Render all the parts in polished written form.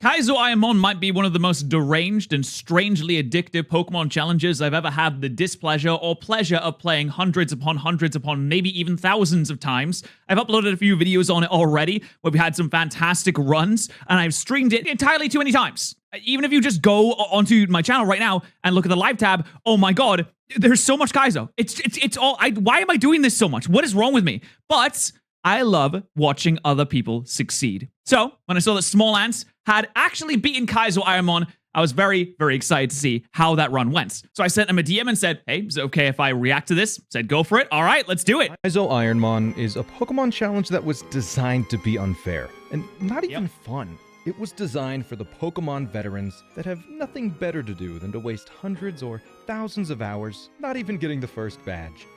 Kaizo Ironmon might be one of the most deranged and strangely addictive Pokemon challenges I've ever had the displeasure or pleasure of playing hundreds upon maybe even thousands of times. I've uploaded a few videos on it already where we had some fantastic runs, and I've streamed it entirely too many times. Even if you just go onto my channel right now and look at the live tab, oh my god, there's so much Kaizo. It's all, why am I doing this so much? What is wrong with me? But I love watching other people succeed. So when I saw that Small Ants had actually beaten Kaizo Ironmon, I was very, very excited to see how that run went. So I sent him a DM and said, hey, is it okay if I react to this? Said, go for it. All right, let's do it. Kaizo Ironmon is a Pokemon challenge that was designed to be unfair and not even fun. It was designed for the Pokemon veterans that have nothing better to do than to waste hundreds or thousands of hours not even getting the first badge.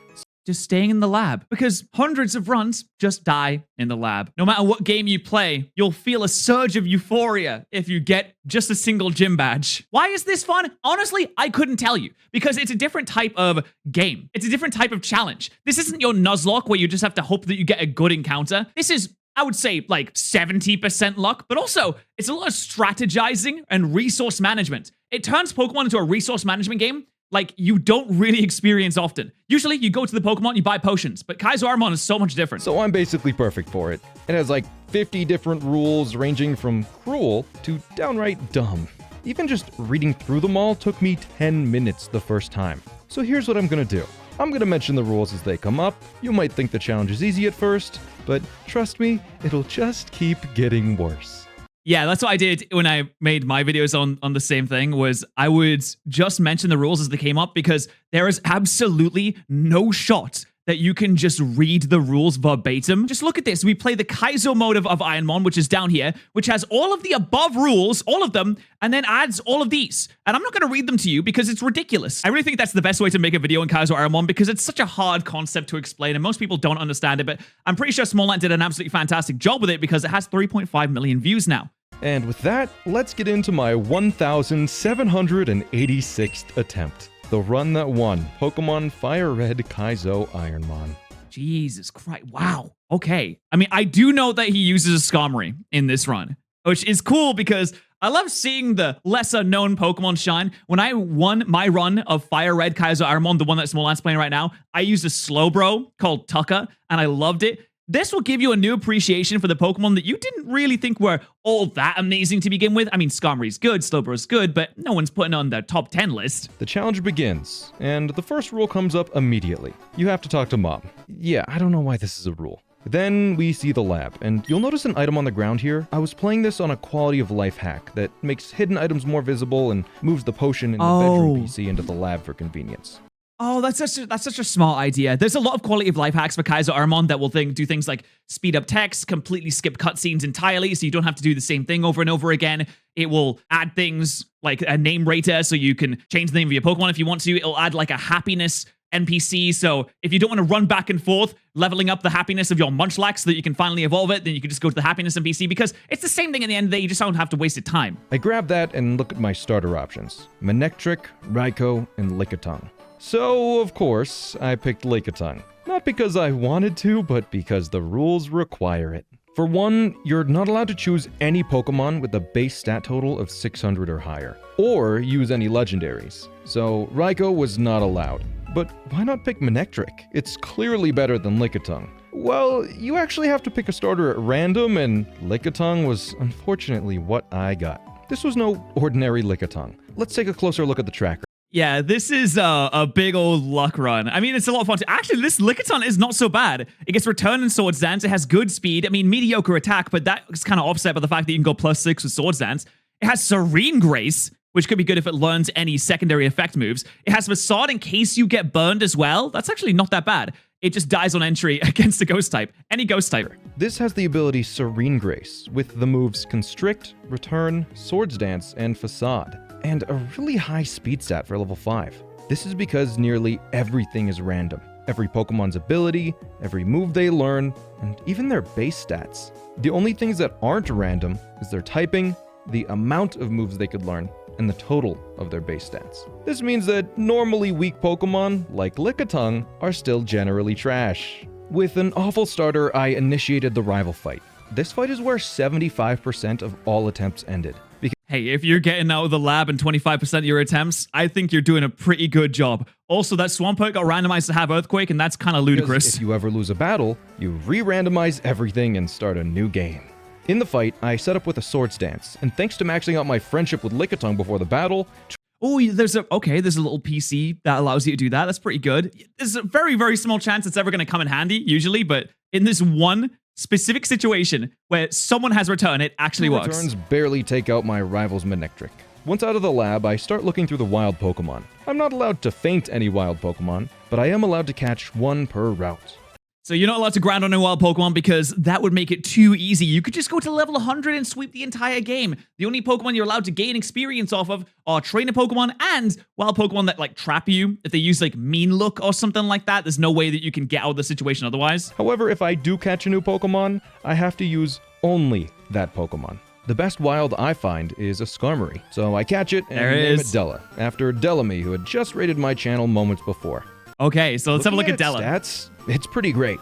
Just staying in the lab, because hundreds of runs just die in the lab. No matter what game you play, you'll feel a surge of euphoria if you get just a single gym badge. Why is this fun? Honestly, I couldn't tell you, because it's a different type of game. It's a different type of challenge. This isn't your Nuzlocke where you just have to hope that you get a good encounter. This is, I would say, like 70% luck, but also it's a lot of strategizing and resource management. It turns Pokemon into a resource management game like you don't really experience often. Usually you go to the Pokemon, you buy potions, but Kaizo Ironmon is so much different. So I'm basically perfect for it. It has like 50 different rules ranging from cruel to downright dumb. Even just reading through them all took me 10 minutes the first time. So here's what I'm gonna do. I'm gonna mention the rules as they come up. You might think the challenge is easy at first, but trust me, it'll just keep getting worse. Yeah, that's what I did when I made my videos on the same thing, was I would just mention the rules as they came up, because there is absolutely no shot that you can just read the rules verbatim. Just look at this. We play the Kaizo mode of Ironmon, which is down here, which has all of the above rules, all of them, and then adds all of these. And I'm not going to read them to you because it's ridiculous. I really think that's the best way to make a video on Kaizo Ironmon, because it's such a hard concept to explain and most people don't understand it, but I'm pretty sure Small Ant did an absolutely fantastic job with it because it has 3.5 million views now. And with that, let's get into my 1,786th attempt. The run that won Pokemon Fire Red Kaizo Ironmon. Jesus Christ. Wow. Okay. I mean, I do know that he uses a Skarmory in this run, which is cool because I love seeing the lesser known Pokemon shine. When I won my run of Fire Red Kaizo Ironmon, the one that Small Ant's playing right now, I used a Slowbro called Tucka, and I loved it. This will give you a new appreciation for the Pokemon that you didn't really think were all that amazing to begin with. I mean, Skarmory's good, Slowbro's good, but no one's putting on the top 10 list. The challenge begins, and the first rule comes up immediately. You have to talk to Mom. Yeah, I don't know why this is a rule. Then we see the lab, and you'll notice an item on the ground here. I was playing this on a quality of life hack that makes hidden items more visible and moves the potion in the bedroom PC into the lab for convenience. Oh, that's such a smart idea. There's a lot of quality of life hacks for Kaizo Ironmon that will do things like speed up text, completely skip cutscenes entirely, so you don't have to do the same thing over and over again. It will add things like a name rater, so you can change the name of your Pokemon if you want to. It'll add like a happiness NPC, so if you don't want to run back and forth, leveling up the happiness of your Munchlax so that you can finally evolve it, then you can just go to the happiness NPC, because it's the same thing at the end of the day, you just don't have to waste your time. I grab that and look at my starter options. Manectric, Raikou, and Lickitung. So, of course, I picked Lickitung. Not because I wanted to, but because the rules require it. For one, you're not allowed to choose any Pokemon with a base stat total of 600 or higher, or use any legendaries. So, Raikou was not allowed. But why not pick Manectric? It's clearly better than Lickitung. Well, you actually have to pick a starter at random, and Lickitung was unfortunately what I got. This was no ordinary Lickitung. Let's take a closer look at the tracker. Yeah, this is a big old luck run. I mean, it's a lot of fun. Actually, this Lickitung is not so bad. It gets Return and Swords Dance. It has good speed. I mean, mediocre attack, but that's kind of offset by the fact that you can go +6 with Swords Dance. It has Serene Grace, which could be good if it learns any secondary effect moves. It has Facade in case you get burned as well. That's actually not that bad. It just dies on entry against a ghost type. Any ghost type. This has the ability Serene Grace, with the moves Constrict, Return, Swords Dance, and Facade, and a really high speed stat for level 5. This is because nearly everything is random. Every Pokemon's ability, every move they learn, and even their base stats. The only things that aren't random is their typing, the amount of moves they could learn, and the total of their base stats. This means that normally weak Pokemon, like Lickitung, are still generally trash. With an awful starter, I initiated the rival fight. This fight is where 75% of all attempts ended, Hey, if you're getting out of the lab in 25% of your attempts, I think you're doing a pretty good job. Also, that Swampert got randomized to have Earthquake, and that's kind of ludicrous. Because if you ever lose a battle, you re-randomize everything and start a new game. In the fight, I set up with a Swords Dance, and thanks to maxing out my friendship with Lickitung before the battle... Oh, there's a little PC that allows you to do that. That's pretty good. There's a very, very small chance it's ever going to come in handy, usually, but in this one specific situation where someone has return, it actually works. Returns barely take out my rival's Manectric. Once out of the lab, I start looking through the wild Pokemon. I'm not allowed to faint any wild Pokemon, but I am allowed to catch one per route. So you're not allowed to grind on a wild Pokemon because that would make it too easy. You could just go to level 100 and sweep the entire game. The only Pokemon you're allowed to gain experience off of are trainer Pokemon and wild Pokemon that like trap you. If they use like Mean Look or something like that, there's no way that you can get out of the situation otherwise. However, if I do catch a new Pokemon, I have to use only that Pokemon. The best wild I find is a Skarmory, so I catch it and name it Della, after Dellamy, who had just raided my channel moments before. Okay, so let's have a look at Della. Stats, it's pretty great.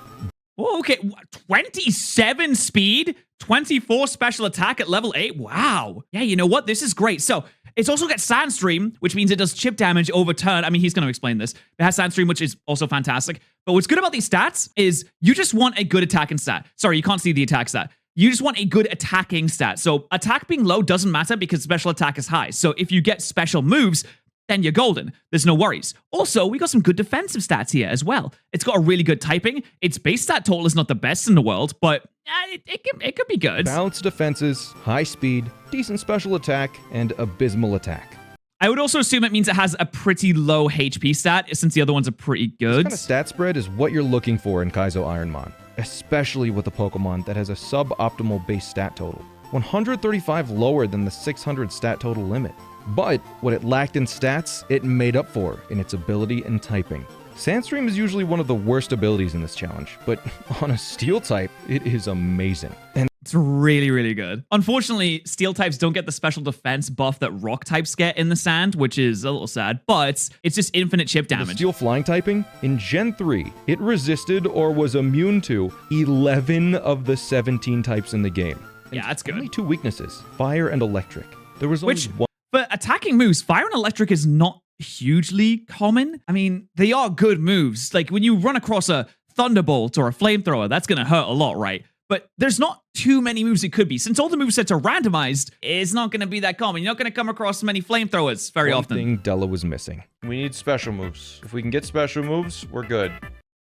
Oh, okay, 27 speed, 24 special attack at level 8. Wow. Yeah, you know what? This is great. So it's also got Sandstream, which means it does chip damage over turn. I mean, he's going to explain this. It has Sandstream, which is also fantastic. But what's good about these stats is you just want a good attacking stat. Sorry, you can't see the attack stat. You just want a good attacking stat. So attack being low doesn't matter because special attack is high. So if you get special moves, then you're golden. There's no worries. Also, we got some good defensive stats here as well. It's got a really good typing. Its base stat total is not the best in the world, but it could be good. Balanced defenses, high speed, decent special attack, and abysmal attack. I would also assume it means it has a pretty low HP stat, since the other ones are pretty good. This kind of stat spread is what you're looking for in Kaizo Ironmon, especially with a Pokemon that has a suboptimal base stat total. 135 lower than the 600 stat total limit. But what it lacked in stats, it made up for in its ability and typing. Sandstream is usually one of the worst abilities in this challenge, but on a Steel type, it is amazing. And it's really, really good. Unfortunately, Steel types don't get the special defense buff that Rock types get in the sand, which is a little sad, but it's just infinite chip damage. The Steel flying typing, in Gen 3, it resisted or was immune to 11 of the 17 types in the game. Yeah, that's good. Only 2 weaknesses, Fire and Electric. There was only one. For attacking moves, Fire and Electric is not hugely common. I mean, they are good moves. Like when you run across a Thunderbolt or a Flamethrower, that's going to hurt a lot, right? But there's not too many moves it could be. Since all the movesets are randomized, it's not going to be that common. You're not going to come across many Flamethrowers very often. One thing Della was missing. We need special moves. If we can get special moves, we're good.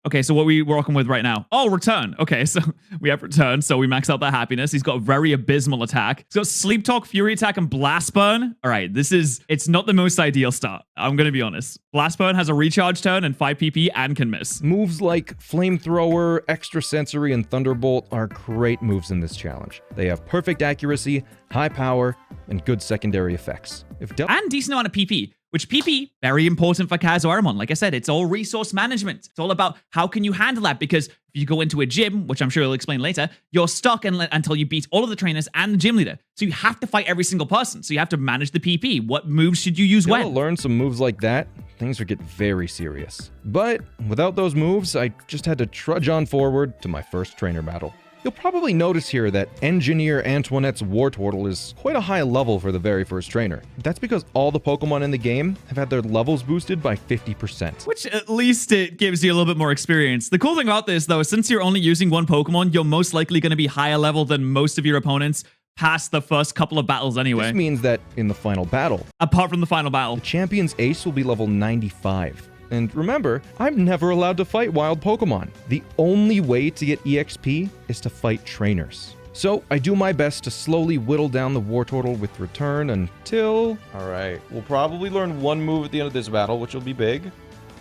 Okay, so what we're working with right now? Oh, Return. Okay, so we have Return, so we max out that happiness. He's got a very abysmal attack. He's got Sleep Talk, Fury Attack, and Blast Burn. All right, it's not the most ideal start. I'm going to be honest. Blast Burn has a recharge turn and 5 PP and can miss. Moves like Flamethrower, Extra Sensory, and Thunderbolt are great moves in this challenge. They have perfect accuracy, high power, and good secondary effects. And decent amount of PP. Which PP, very important for Kaizo Ironmon. Like I said, it's all resource management. It's all about how can you handle that, because if you go into a gym, which I'm sure he'll explain later, you're stuck until you beat all of the trainers and the gym leader. So you have to fight every single person. So you have to manage the PP. What moves should you use when? If you learn some moves like that, things would get very serious. But without those moves, I just had to trudge on forward to my first trainer battle. You'll probably notice here that Engineer Antoinette's Wartortle is quite a high level for the very first trainer. That's because all the Pokemon in the game have had their levels boosted by 50%. Which at least it gives you a little bit more experience. The cool thing about this, though, is since you're only using one Pokemon, you're most likely going to be higher level than most of your opponents past the first couple of battles anyway. This means that in the final battle, apart from the final battle, the champion's ace will be level 95. And remember, I'm never allowed to fight wild Pokemon. The only way to get EXP is to fight trainers. So I do my best to slowly whittle down the Wartortle with Return until... Alright, we'll probably learn one move at the end of this battle, which will be big.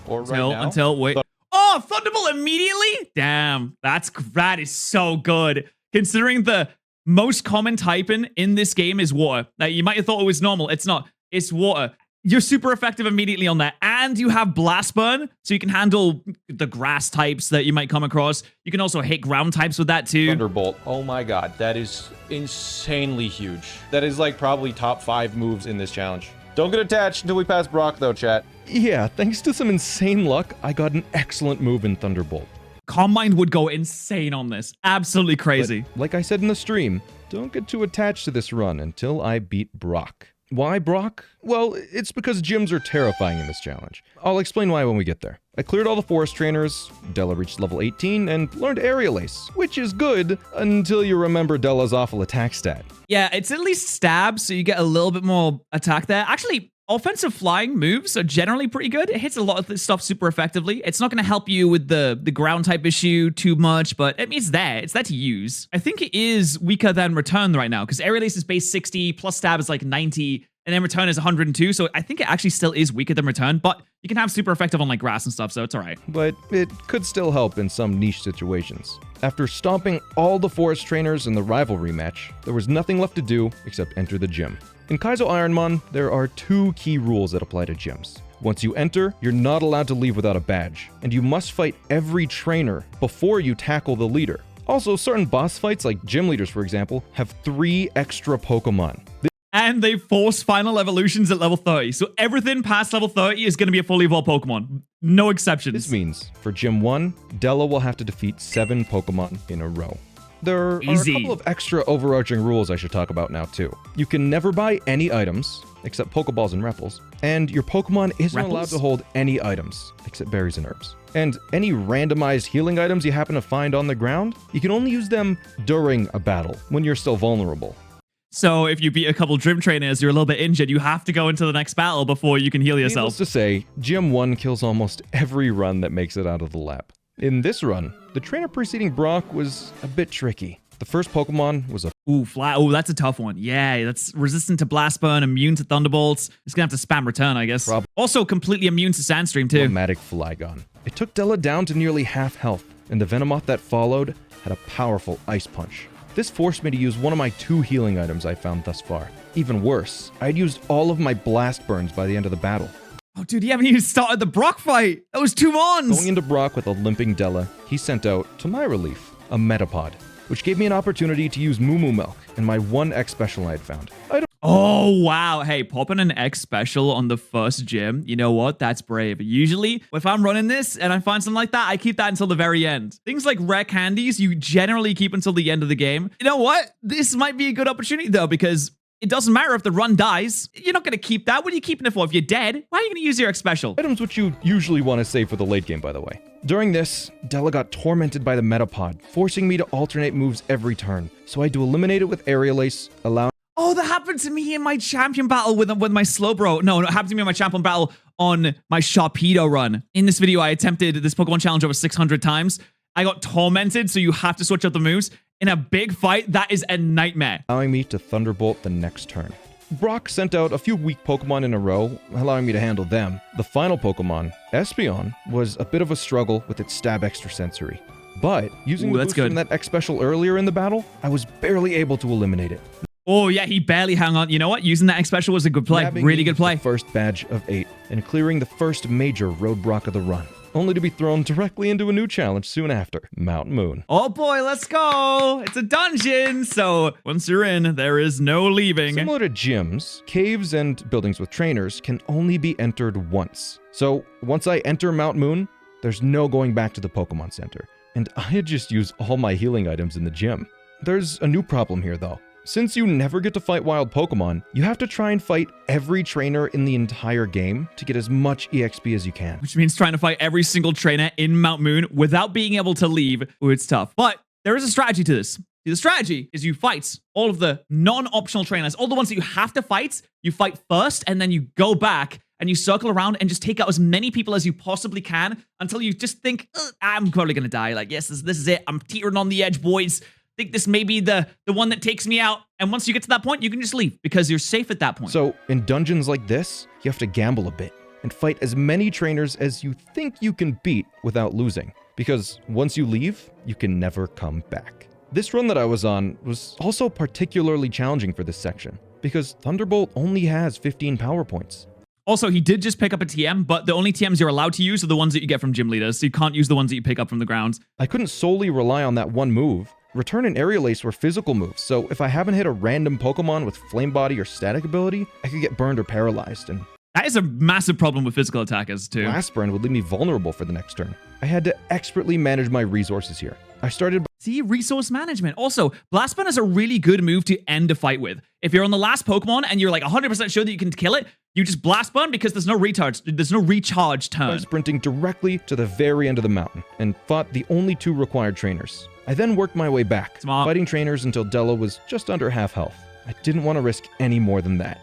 Or wait. Oh, Thunderbolt immediately? Damn, that is so good. Considering the most common typing in this game is water. Now, you might have thought it was normal. It's not. It's water. You're super effective immediately on that. And you have Blast Burn, so you can handle the grass types that you might come across. You can also hit ground types with that too. Thunderbolt. Oh my god, that is insanely huge. That is like probably top 5 moves in this challenge. Don't get attached until we pass Brock though, chat. Yeah, thanks to some insane luck, I got an excellent move in Thunderbolt. Calm Mind would go insane on this. Absolutely crazy. But like I said in the stream, don't get too attached to this run until I beat Brock. Why Brock? Well, it's because gyms are terrifying in this challenge. I'll explain why when we get there. I cleared all the forest trainers, Della reached level 18, and learned Aerial Ace, which is good until you remember Della's awful attack stat. Yeah, it's at least stab, so you get a little bit more attack there. Actually, offensive flying moves are generally pretty good. It hits a lot of this stuff super effectively. It's not going to help you with the ground type issue too much, but I mean, it's there. It's there to use. I think it is weaker than Return right now, because Aerial Ace is base 60, plus stab is like 90, and then Return is 102, so I think it actually still is weaker than Return, but you can have super effective on like grass and stuff, so it's all right. But it could still help in some niche situations. After stomping all the forest trainers in the rivalry match, there was nothing left to do except enter the gym. In Kaizo Ironmon, there are 2 key rules that apply to gyms. Once you enter, you're not allowed to leave without a badge, and you must fight every trainer before you tackle the leader. Also, certain boss fights, like gym leaders for example, have 3 extra Pokemon. And they force final evolutions at level 30. So everything past level 30 is going to be a fully evolved Pokemon. No exceptions. This means, for Gym 1, Della will have to defeat 7 Pokemon in a row. There are a couple of extra overarching rules I should talk about now too. You can never buy any items, except Pokeballs and Repels, and your Pokemon isn't allowed to hold any items, except berries and herbs. And any randomized healing items you happen to find on the ground, you can only use them during a battle, when you're still vulnerable. So if you beat a couple gym trainers, you're a little bit injured, you have to go into the next battle before you can heal yourself. Needless to say, Gym 1 kills almost every run that makes it out of the lab. In this run, the trainer preceding Brock was a bit tricky. The first Pokemon was a... Ooh, that's a tough one. Yeah, that's resistant to Blast Burn, immune to Thunderbolts. It's gonna have to spam Return, I guess. Also completely immune to Sandstream, too. Automatic Flygon. It took Della down to nearly half health, and the Venomoth that followed had a powerful Ice Punch. This forced me to use one of my 2 healing items I found thus far. Even worse, I'd used all of my Blast Burns by the end of the battle. Oh, dude, you haven't even started the Brock fight. That was 2 Mons. Going into Brock with a limping Della, he sent out, to my relief, a Metapod, which gave me an opportunity to use Moo Moo Milk and my 1 X special I had found. Oh, wow. Hey, popping an X special on the first gym, you know what? That's brave. Usually, if I'm running this and I find something like that, I keep that until the very end. Things like rare candies, you generally keep until the end of the game. You know what? This might be a good opportunity, though, because it doesn't matter if the run dies. You're not going to keep that. What are you keeping it for? If you're dead, why are you going to use your X special? Items which you usually want to save for the late game, by the way. During this, Della got tormented by the Metapod, forcing me to alternate moves every turn. So I had to eliminate it with Aerial Ace, allowing... Oh, that happened to me in my champion battle with my Slowbro. No, it happened to me in my champion battle on my Sharpedo run. In this video, I attempted this Pokemon challenge over 600 times. I got tormented, so you have to switch up the moves. In a big fight, that is a nightmare. Allowing me to Thunderbolt the next turn. Brock sent out a few weak Pokemon in a row, allowing me to handle them. The final Pokemon, Espeon, was a bit of a struggle with its Stab Extrasensory. But, using the boost from that X Special earlier in the battle, I was barely able to eliminate it. Oh, yeah, he barely hung on. You know what? Using that X Special was a good play. Really good play. First badge of 8, and clearing the first major roadblock of the run, only to be thrown directly into a new challenge soon after, Mount Moon. Oh boy, let's go! It's a dungeon, so once you're in, there is no leaving. Similar to gyms, caves and buildings with trainers can only be entered once. So once I enter Mount Moon, there's no going back to the Pokemon Center, and I had just used all my healing items in the gym. There's a new problem here though. Since you never get to fight wild Pokemon, you have to try and fight every trainer in the entire game to get as much EXP as you can. Which means trying to fight every single trainer in Mount Moon without being able to leave. Ooh, it's tough. But there is a strategy to this. The strategy is you fight all of the non-optional trainers, all the ones that you have to fight, you fight first, and then you go back and you circle around and just take out as many people as you possibly can until you just think, I'm probably going to die. Like, yes, this is it. I'm teetering on the edge, boys. Think this may be the one that takes me out. And once you get to that point, you can just leave because you're safe at that point. So in dungeons like this, you have to gamble a bit and fight as many trainers as you think you can beat without losing. Because once you leave, you can never come back. This run that I was on was also particularly challenging for this section because Thunderbolt only has 15 power points. Also, he did just pick up a TM, but the only TMs you're allowed to use are the ones that you get from gym leaders. So you can't use the ones that you pick up from the ground. I couldn't solely rely on that one move. Return and Aerial Ace were physical moves, so if I haven't hit a random Pokemon with Flame Body or Static ability, I could get burned or paralyzed, and that is a massive problem with physical attackers, too. Blast Burn would leave me vulnerable for the next turn. I had to expertly manage my resources here. I started by See, resource management. Also, Blast Burn is a really good move to end a fight with. If you're on the last Pokemon and you're like 100% sure that you can kill it, you just Blast Burn because there's no recharge turn. By sprinting directly to the very end of the mountain and fought the only 2 required trainers. I then worked my way back, Smart. fighting trainers until Della was just under half health. I didn't want to risk any more than that.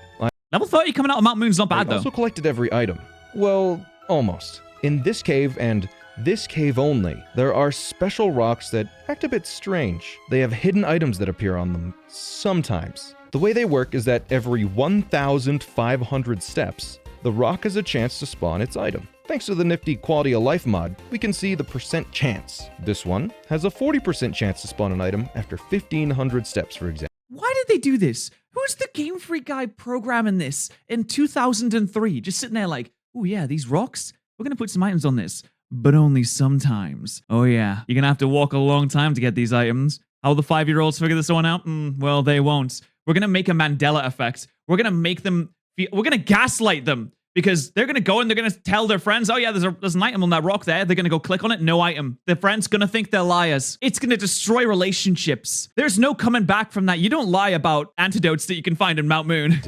Level 30 coming out of Mount Moon's not bad, I though. also collected every item. Well, almost. In this cave and this cave only, there are special rocks that act a bit strange. They have hidden items that appear on them sometimes. The way they work is that every 1,500 steps, the rock has a chance to spawn its item. Thanks to the nifty quality of life mod, we can see the percent chance. This one has a 40% chance to spawn an item after 1,500 steps, for example. Why did they do this? Who's the Game Freak guy programming this in 2003? Just sitting there like, oh yeah, these rocks, we're going to put some items on this, but only sometimes. Oh yeah, you're going to have to walk a long time to get these items. How will the 5-year-olds figure this one out? Well, they won't. We're going to make a Mandela effect. We're going to make them feel, we're going to gaslight them because they're going to go and they're going to tell their friends, oh yeah, there's an item on that rock there. They're going to go click on it, no item. Their friend's going to think they're liars. It's going to destroy relationships. There's no coming back from that. You don't lie about antidotes that you can find in Mount Moon.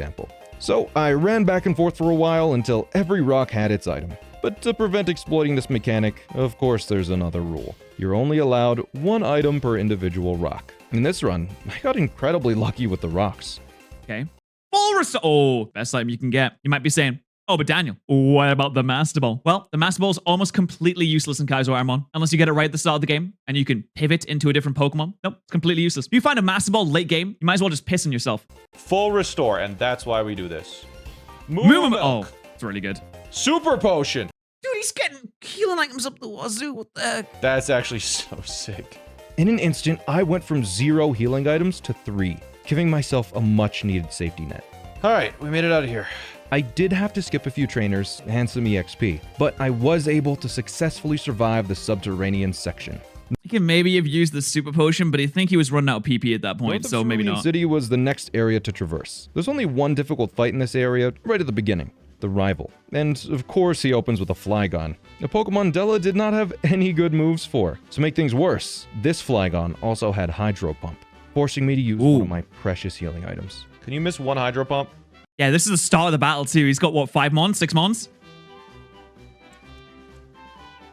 So I ran back and forth for a while until every rock had its item. But to prevent exploiting this mechanic, of course there's another rule. You're only allowed 1 item per individual rock. In this run, I got incredibly lucky with the rocks. Okay. Full restore. Oh, best item you can get. You might be saying, oh, but Daniel, what about the Master Ball? Well, the Master Ball is almost completely useless in Kaizo Ironmon, unless you get it right at the start of the game, and you can pivot into a different Pokemon. Nope, it's completely useless. If you find a Master Ball late game, you might as well just piss on yourself. Full restore, and that's why we do this. Moo. Oh, it's really good. Super potion. Dude, he's getting healing items up the wazoo. What the heck? That's actually so sick. In an instant, I went from 0 healing items to 3, giving myself a much-needed safety net. All right, we made it out of here. I did have to skip a few trainers and some EXP, but I was able to successfully survive the subterranean section. He can maybe have used the super potion, but I think he was running out of PP at that point, so maybe not. City was the next area to traverse. There's only one difficult fight in this area, right at the beginning, the rival. And of course he opens with a Flygon, a Pokemon Della did not have any good moves for. To make things worse, this Flygon also had Hydro Pump, forcing me to use one of my precious healing items. Can you miss 1 Hydro Pump? Yeah, this is the start of the battle too. He's got, what, 5 mons? 6 mons?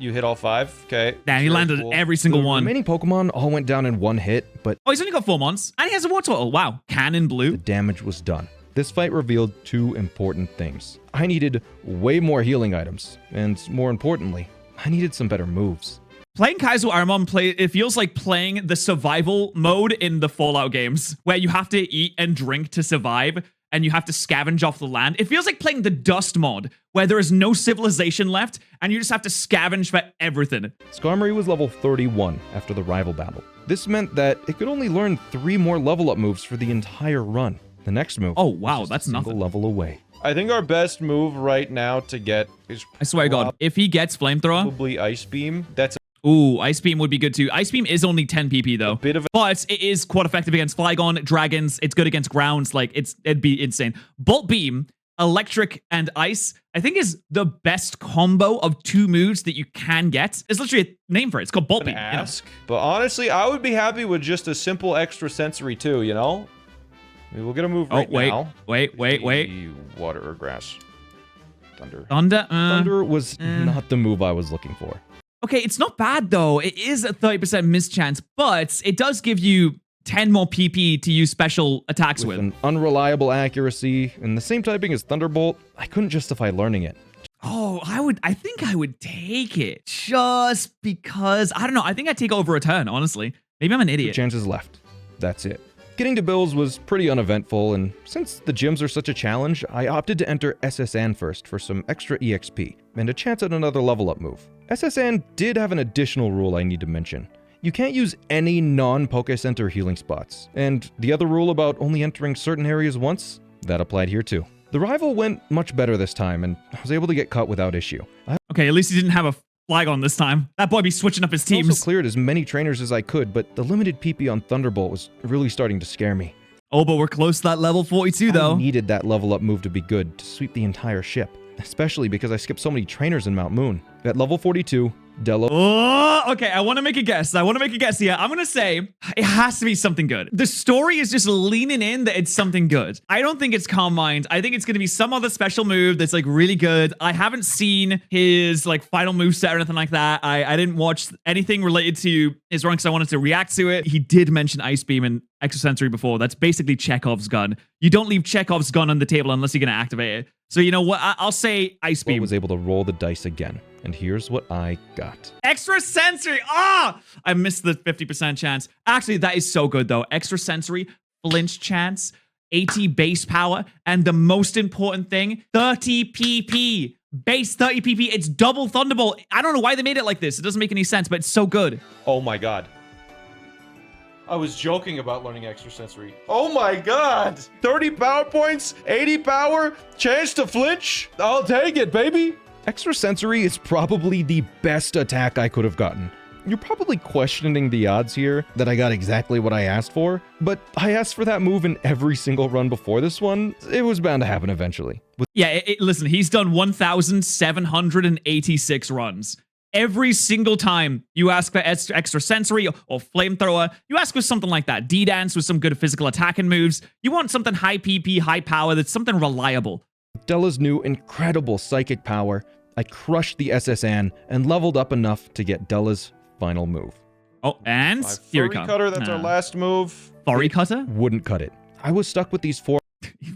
You hit all 5? Okay. Damn, he landed every single one. The remaining Pokemon all went down in 1 hit, but... Oh, he's only got 4 mons. And he has a war turtle. Wow. Cannon blue. The damage was done. This fight revealed 2 important things. I needed way more healing items, and more importantly, I needed some better moves. Playing Kaizo Ironmon, it feels like playing the survival mode in the Fallout games, where you have to eat and drink to survive, and you have to scavenge off the land. It feels like playing the Dust mod, where there is no civilization left, and you just have to scavenge for everything. Skarmory was level 31 after the rival battle. This meant that it could only learn 3 more level up moves for the entire run. The next move. Oh wow, that's nothing. Level away. I think our best move right now to get is, I swear to God, if he gets Flamethrower, probably Ice Beam. That's ooh, Ice Beam would be good too. Ice Beam is only 10 PP though. But it is quite effective against Flygon, Dragons. It's good against grounds. Like, it'd be insane. Bolt Beam, Electric, and Ice, I think is the best combo of 2 moves that you can get. It's literally a name for it. It's called Bolt Beam. But honestly, I would be happy with just a simple extra sensory too, you know? I mean, we'll get a move right now. Wait. Water or grass? Thunder. Thunder was not the move I was looking for. Okay, it's not bad though. It is a 30% mischance, but it does give you 10 more PP to use special attacks with. An unreliable accuracy and the same typing as Thunderbolt, I couldn't justify learning it. Oh, I think I would take it just because, I don't know. I think I'd take over a turn, honestly. Maybe I'm an idiot. 2 chances left. That's it. Getting to Bills was pretty uneventful, and since the gyms are such a challenge, I opted to enter SSN first for some extra EXP and a chance at another level up move. SSN did have an additional rule I need to mention. You can't use any non-Poké Center healing spots, and the other rule about only entering certain areas once, that applied here too. The rival went much better this time, and I was able to get cut without issue. Okay, at least he didn't have a Flygon this time. That boy be switching up his teams. I also cleared as many trainers as I could, but the limited PP on Thunderbolt was really starting to scare me. Oh, but we're close to that level 42 though. I needed that level up move to be good to sweep the entire ship, especially because I skipped so many trainers in Mount Moon. At level 42, Della Oh, okay. I want to make a guess. Here. I'm going to say it has to be something good. The story is just leaning in that it's something good. I don't think it's Calm Mind. I think it's going to be some other special move that's like really good. I haven't seen his like final moveset or anything like that. I didn't watch anything related to his run because I wanted to react to it. He did mention Ice Beam and Extrasensory before. That's basically Chekhov's gun. You don't leave Chekhov's gun on the table unless you're going to activate it. So you know what? I'll say Ice Beam. was able to roll the dice again. And here's what I got. Extrasensory. I missed the 50% chance. Actually, that is so good though. Extrasensory, flinch chance, 80 base power, and the most important thing, 30 PP. Base 30 PP. It's double Thunderbolt. I don't know why they made it like this. It doesn't make any sense, but it's so good. Oh my god. I was joking about learning Extrasensory. Oh my god! 30 power points, 80 power, chance to flinch. I'll take it, baby. Extrasensory is probably the best attack I could have gotten. You're probably questioning the odds here that I got exactly what I asked for, but I asked for that move in every single run before this one. It was bound to happen eventually. Yeah, listen, he's done 1,786 runs. Every single time you ask for Extrasensory or Flamethrower, you ask for something like that. D-Dance with some good physical attacking moves. You want something high PP, high power, that's something reliable. Della's new incredible psychic power, I crushed the SSN and leveled up enough to get Della's final move. Oh, and Fury Cutter, that's our last move. Fury Cutter? Wouldn't cut it. I was stuck with these 4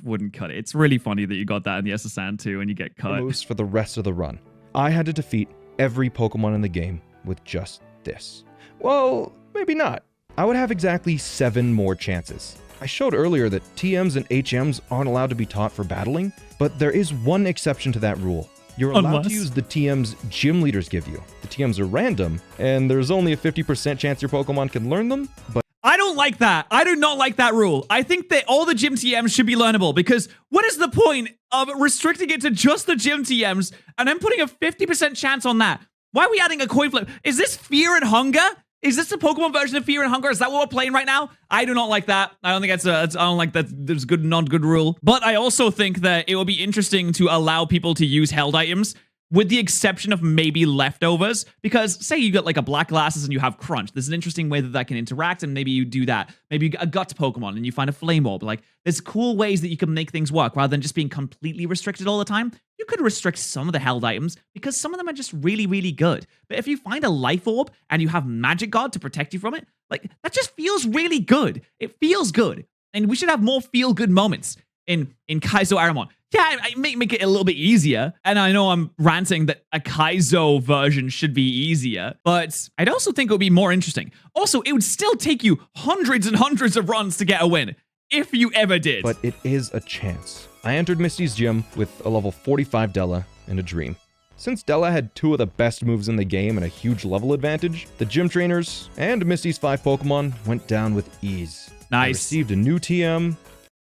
Wouldn't cut it. It's really funny that you got that in the SSN too and you get cut. moves for the rest of the run. I had to defeat every Pokemon in the game with just this. Well, maybe not. I would have exactly 7 more chances. I showed earlier that TMs and HMs aren't allowed to be taught for battling, but there is one exception to that rule. You're allowed to use the TMs gym leaders give you. The TMs are random, and there's only a 50% chance your Pokemon can learn them, but I don't like that. I do not like that rule. I think that all the gym TMs should be learnable because what is the point of restricting it to just the gym TMs and then putting a 50% chance on that? Why are we adding a coin flip? Is this Fear and Hunger? Is this the Pokemon version of Fear and Hunger? Is that what we're playing right now? I do not like that. I don't think I don't like that. There's good, not good rule. But I also think that it will be interesting to allow people to use held items with the exception of maybe leftovers, because say you got like a Black Glasses and you have Crunch. There's an interesting way that that can interact, and maybe you do that. Maybe you get a Gut Pokemon and you find a Flame Orb. Like, there's cool ways that you can make things work rather than just being completely restricted all the time. You could restrict some of the held items because some of them are just really, really good. But if you find a Life Orb and you have Magic Guard to protect you from it, like, that just feels really good. It feels good. And we should have more feel-good moments in Kaizo Ironmon. Yeah, I make it a little bit easier. And I know I'm ranting that a Kaizo version should be easier, but I'd also think it would be more interesting. Also, it would still take you hundreds and hundreds of runs to get a win, if you ever did. But it is a chance. I entered Misty's gym with a level 45 Della and a Dream. Since Della had 2 of the best moves in the game and a huge level advantage, the gym trainers and Misty's 5 Pokemon went down with ease. Nice. I received a new TM.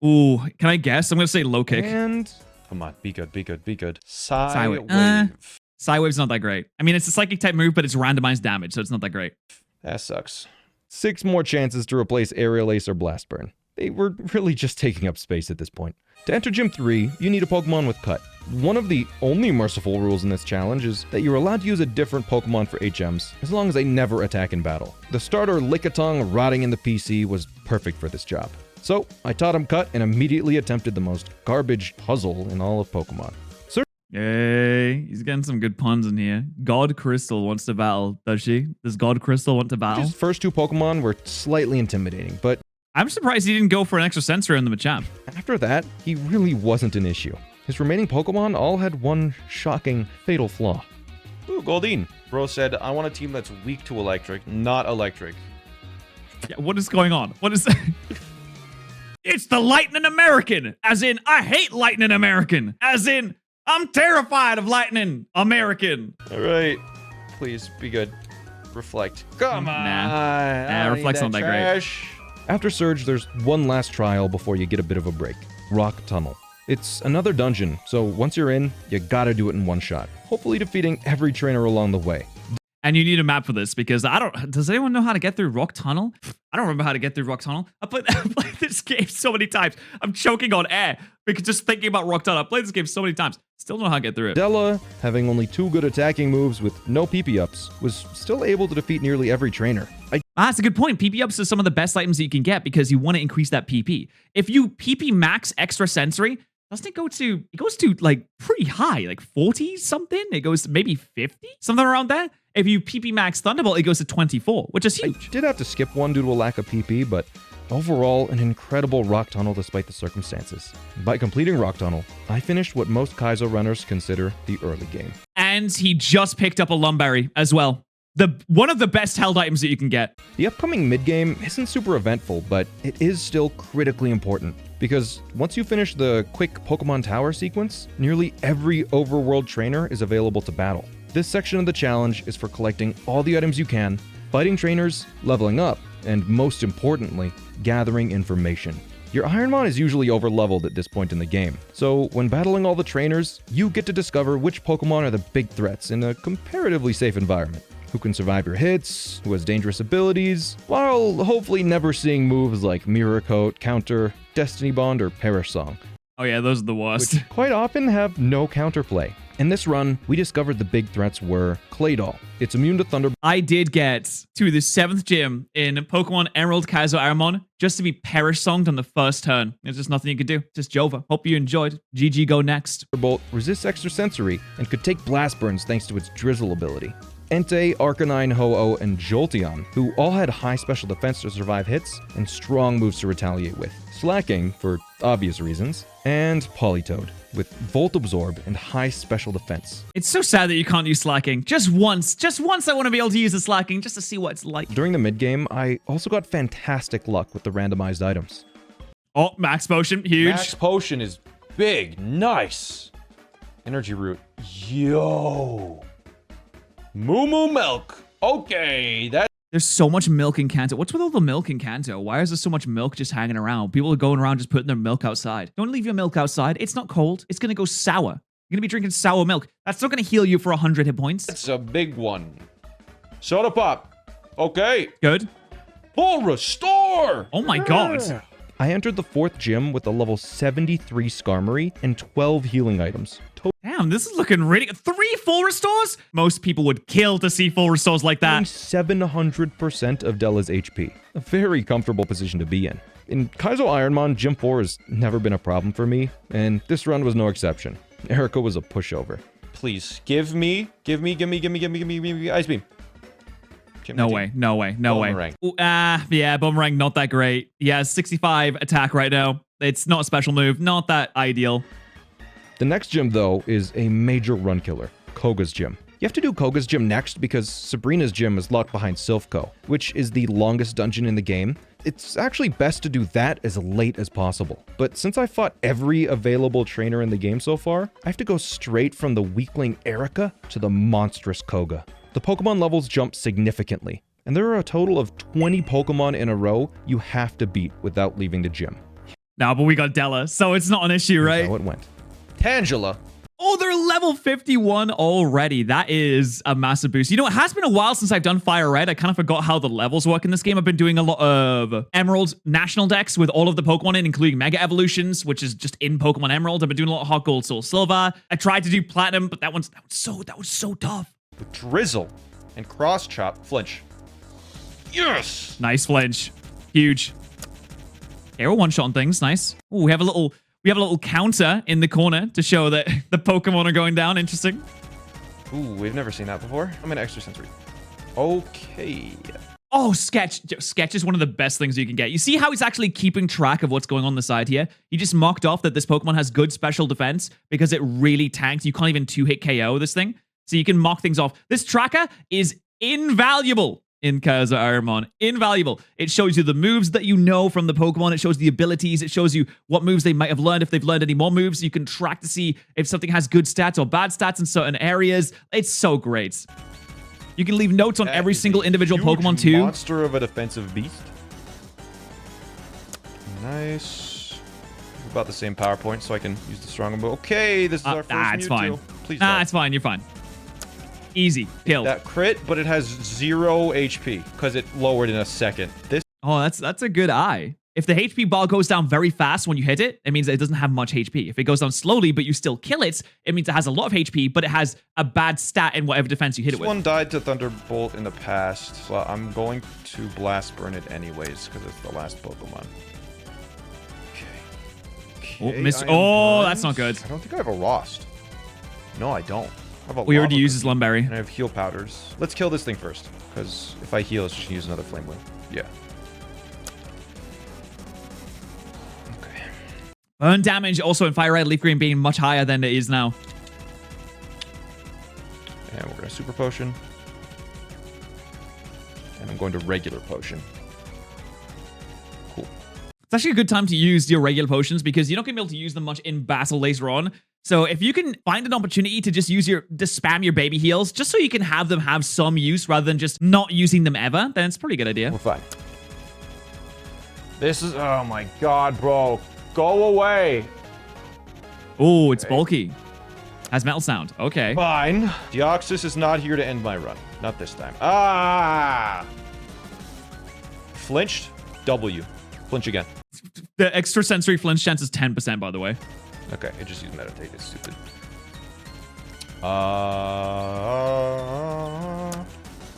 Ooh, can I guess? I'm going to say Low Kick. And come on, be good, be good, be good. Psywave. Psywave. Psywave's not that great. I mean, it's a psychic type move, but it's randomized damage, so it's not that great. That sucks. 6 more chances to replace Aerial Ace or Blast Burn. They were really just taking up space at this point. To enter Gym 3, you need a Pokemon with Cut. One of the only merciful rules in this challenge is that you're allowed to use a different Pokemon for HMs, as long as they never attack in battle. The starter Lickitung rotting in the PC was perfect for this job. So, I taught him Cut and immediately attempted the most garbage puzzle in all of Pokemon. Yay, he's getting some good puns in here. God Crystal wants to battle, does she? Does God Crystal want to battle? His first 2 Pokemon were slightly intimidating, but I'm surprised he didn't go for an extra sensor in the Machamp. after that, he really wasn't an issue. His remaining Pokemon all had one shocking, fatal flaw. Ooh, Goldeen. Bro said, I want a team that's weak to electric, not electric. Yeah, what is going on? What is... It's the Lightning American! As in, I hate Lightning American! As in, I'm terrified of Lightning American! All right. Please, be good. Reflect. Come on. Nah, Reflect's not that great. After Surge, there's one last trial before you get a bit of a break. Rock Tunnel. It's another dungeon, so once you're in, you gotta do it in one shot, hopefully defeating every trainer along the way. And you need a map for this because does anyone know how to get through Rock Tunnel? I don't remember how to get through Rock Tunnel. I played this game so many times. I'm choking on air because just thinking about Rock Tunnel. I played this game so many times. Still don't know how to get through it. Della, having only 2 good attacking moves with no PP ups, was still able to defeat nearly every trainer. That's a good point. PP ups are some of the best items that you can get because you want to increase that PP. If you PP max extra sensory, doesn't it goes to like pretty high, like 40 something? It goes to maybe 50, something around there. If you PP max Thunderbolt, it goes to 24, which is huge. I did have to skip one due to a lack of PP, but overall, an incredible Rock Tunnel despite the circumstances. By completing Rock Tunnel, I finished what most Kaizo runners consider the early game. And he just picked up a Lumberry as well. One of the best held items that you can get. The upcoming mid-game isn't super eventful, but it is still critically important. Because once you finish the quick Pokemon Tower sequence, nearly every overworld trainer is available to battle. This section of the challenge is for collecting all the items you can, fighting trainers, leveling up, and most importantly, gathering information. Your Ironmon is usually overleveled at this point in the game, so when battling all the trainers, you get to discover which Pokemon are the big threats in a comparatively safe environment. Who can survive your hits, who has dangerous abilities, while hopefully never seeing moves like Mirror Coat, Counter, Destiny Bond, or Perish Song. Oh yeah, those are the worst. Which quite often have no counterplay. In this run, we discovered the big threats were Claydol. It's immune to Thunder. I did get to the 7th gym in Pokemon Emerald Kaizo Ironmon just to be Perish Songed on the first turn. There's just nothing you could do. Just Jova. Hope you enjoyed. GG, go next. Thunderbolt resists extrasensory and could take blast burns thanks to its Drizzle ability. Entei, Arcanine, Ho-Oh, and Jolteon, who all had high special defense to survive hits and strong moves to retaliate with. Slacking, for obvious reasons, and Politoed, with Volt Absorb and high special defense. It's so sad that you can't use Slacking. Just once I want to be able to use the Slacking just to see what it's like. During the mid-game, I also got fantastic luck with the randomized items. Oh, Max Potion, huge. Max Potion is big. Nice. Energy Root. Yo. Moo Moo Milk. Okay, There's so much milk in Kanto. What's with all the milk in Kanto? Why is there so much milk just hanging around? People are going around just putting their milk outside. Don't leave your milk outside. It's not cold. It's going to go sour. You're going to be drinking sour milk. That's not going to heal you for 100 hit points. That's a big one. Soda Pop. Okay. Good. Full Restore. Oh my god. I entered the 4th gym with a level 73 Skarmory and 12 healing items. Damn, this is looking really good. 3 full restores? Most people would kill to see full restores like that. 700% of Della's HP. A very comfortable position to be in. In Kaizo Ironmon, Gym 4 has never been a problem for me, and this run was no exception. Erica was a pushover. Please, give me Ice Beam. No way. Boomerang. Ooh, yeah, Boomerang, not that great. Yeah, 65 attack right now. It's not a special move, not that ideal. The next gym, though, is a major run killer, Koga's Gym. You have to do Koga's Gym next because Sabrina's Gym is locked behind Silphco, which is the longest dungeon in the game. It's actually best to do that as late as possible. But since I fought every available trainer in the game so far, I have to go straight from the weakling Erica to the monstrous Koga. The Pokemon levels jump significantly, and there are a total of 20 Pokemon in a row you have to beat without leaving the gym. No, but we got Della, so it's not an issue, right? That's how it went. Tangela. Oh, they're level 51 already. That is a massive boost. You know, it has been a while since I've done Fire Red. I kind of forgot how the levels work in this game. I've been doing a lot of Emerald National decks with all of the Pokemon in, including Mega Evolutions, which is just in Pokemon Emerald. I've been doing a lot of Hot Gold, Soul Silver. I tried to do Platinum, but that was so tough. With Drizzle and Cross Chop. Flinch. Yes! Nice flinch. Huge. Arrow one-shot things. Nice. Ooh, we have a little counter in the corner to show that the Pokemon are going down. Interesting. Ooh, we've never seen that before. I'm an extrasensory. Okay. Oh, Sketch. Sketch is one of the best things you can get. You see how he's actually keeping track of what's going on the side here? He just mocked off that this Pokemon has good special defense because it really tanked. You can't even 2-hit KO this thing. So you can mock things off. This tracker is invaluable in Kaizo Ironmon. Invaluable. It shows you the moves that you know from the Pokemon. It shows the abilities. It shows you what moves they might have learned, if they've learned any more moves. You can track to see if something has good stats or bad stats in certain areas. It's so great. You can leave notes on every single individual Pokemon too. Monster of a defensive beast. Nice. About the same PowerPoint, so I can use the strong one. Okay, this is our first Mewtwo. It's fine. Please it's fine. You're fine. Easy. Killed. That crit, but it has 0 HP because it lowered in a second. This Oh, that's a good eye. If the HP bar goes down very fast when you hit it, it means that it doesn't have much HP. If it goes down slowly, but you still kill it, it means it has a lot of HP, but it has a bad stat in whatever defense you hit it with. one died to Thunderbolt in the past, so I'm going to Blast Burn it anyways because it's the last Pokemon. Oh, Okay, missed. I am Oh, burned. that's not good. I don't think I have a Rost. No, I don't. I have a We already Lava used his Cookie, Lumberry. and I have Heal Powders. Let's kill this thing first, because if I heal, it's just gonna use another Flame Wheel. Yeah. Okay. Burn damage also in Fire Red, Leaf Green being much higher than it is now. And we're gonna Super Potion. And I'm going to Regular Potion. Cool. It's actually a good time to use your regular potions because you're not going to be able to use them much in battle later on. So if you can find an opportunity to just spam your baby heals, just so you can have them have some use rather than just not using them ever, then it's a pretty good idea. We're fine. This is... Oh my god, bro. Go away. Oh, it's bulky. Has metal sound. Okay. Fine. Deoxys is not here to end my run. Not this time. Ah! Flinched. W. Flinch again. The extra sensory flinch chance is 10%, by the way. Okay, it just used Meditate. It's stupid.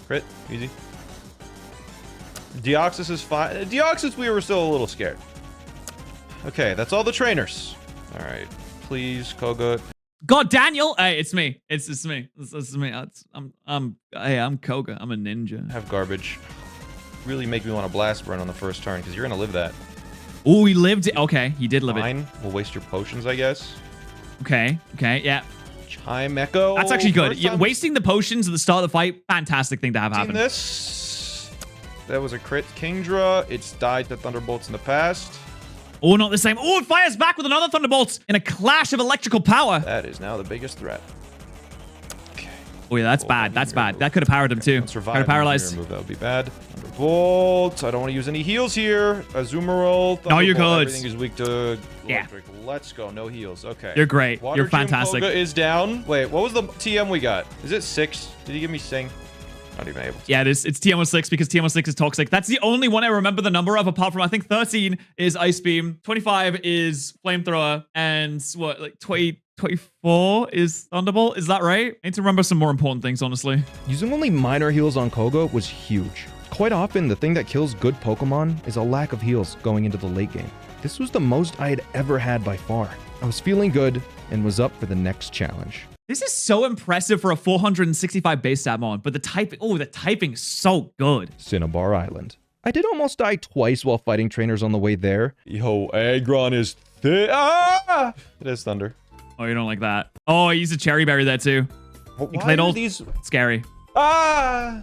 Crit. Easy. Deoxys is fine. Deoxys, we were still a little scared. Okay, that's all the trainers. All right. Please, Koga. God, Daniel! Hey, it's me. It's me. It's me. I'm Koga. I'm a ninja. Have garbage. Really make me want to Blast Burn on the first turn, because you're going to live that. Oh, he lived it. Okay, he did live it. Fine. We'll waste your potions, I guess. Okay, yeah. Chime Echo. That's actually good. First time Wasting the potions at the start of the fight, fantastic thing to have seen happen. this. That was a crit. Kingdra. It's died to Thunderbolts in the past. Oh, not the same. Oh, it fires back with another Thunderbolt in a clash of electrical power. That is now the biggest threat. Okay. Oh, yeah, that's bad. That's bad. That could have powered him, too. Don't Could survive. have paralyzed. Move. That would be bad. Thunderbolt. I don't want to use any heals here. Azumarill. No, you're good. Everything is weak to Yeah. electric. Let's go. No heals. Okay. You're great. Water You're Gym fantastic. Koga is down. Wait, what was the TM we got? Is it 6? Did he give me Sing? Not even able to. Yeah, it's TM06 because TM06 is toxic. That's the only one I remember the number of, apart from I think 13 is Ice Beam, 25 is Flamethrower, and what, like 24 is Thunderbolt? Is that right? I need to remember some more important things, honestly. Using only minor heals on Koga was huge. Quite often, the thing that kills good Pokemon is a lack of heals going into the late game. This was the most I had ever had by far. I was feeling good and was up for the next challenge. This is so impressive for a 465 base stat mon, but the typing is so good. Cinnabar Island. I did almost die twice while fighting trainers on the way there. Yo, Aggron is thick. Ah! It is Thunder. Oh, you don't like that. Oh, I used a Cherry Berry there too. Why Claydol, are these... scary. Ah!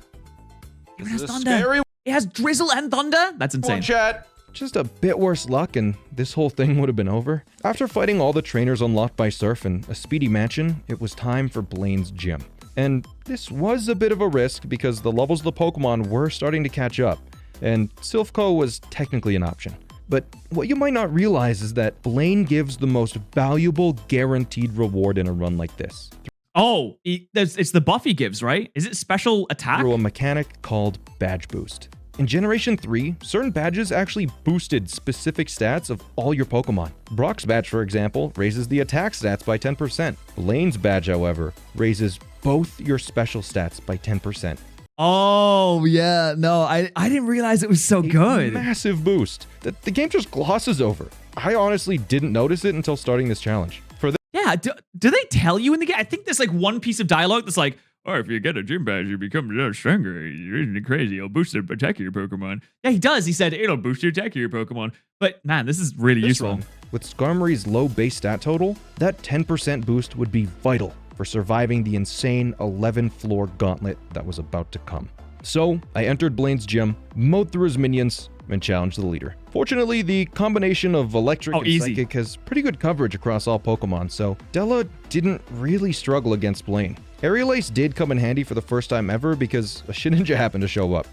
It This has is a thunder. scary It has Drizzle and Thunder? That's one, insane. chat. Just a bit worse luck and this whole thing would have been over. After fighting all the trainers unlocked by Surf and a speedy mansion, it was time for Blaine's gym. And this was a bit of a risk because the levels of the Pokemon were starting to catch up, and Silphco was technically an option. But what you might not realize is that Blaine gives the most valuable guaranteed reward in a run like this. Oh, it's the buff he gives, right? Is it special attack? Through a mechanic called Badge Boost. In Generation 3, certain badges actually boosted specific stats of all your Pokemon. Brock's badge, for example, raises the attack stats by 10%. Blaine's badge, however, raises both your special stats by 10%. Oh, yeah. No, I didn't realize it was so good. Massive boost that the game just glosses over. I honestly didn't notice it until starting this challenge. For Yeah, do they tell you in the game? I think there's like one piece of dialogue that's like, oh, if you get a gym badge, you become stronger. Isn't it crazy? It'll boost the attack of your Pokemon. Yeah, he does. He said it'll boost your attack of your Pokemon. But man, this is really useful. run, with Skarmory's low base stat total, that 10% boost would be vital for surviving the insane 11-floor gauntlet that was about to come. So, I entered Blaine's gym, mowed through his minions, and challenged the leader. Fortunately, the combination of Electric and easy. Psychic has pretty good coverage across all Pokemon, so Della didn't really struggle against Blaine. Aerial Ace did come in handy for the first time ever because a Shedinja happened to show up.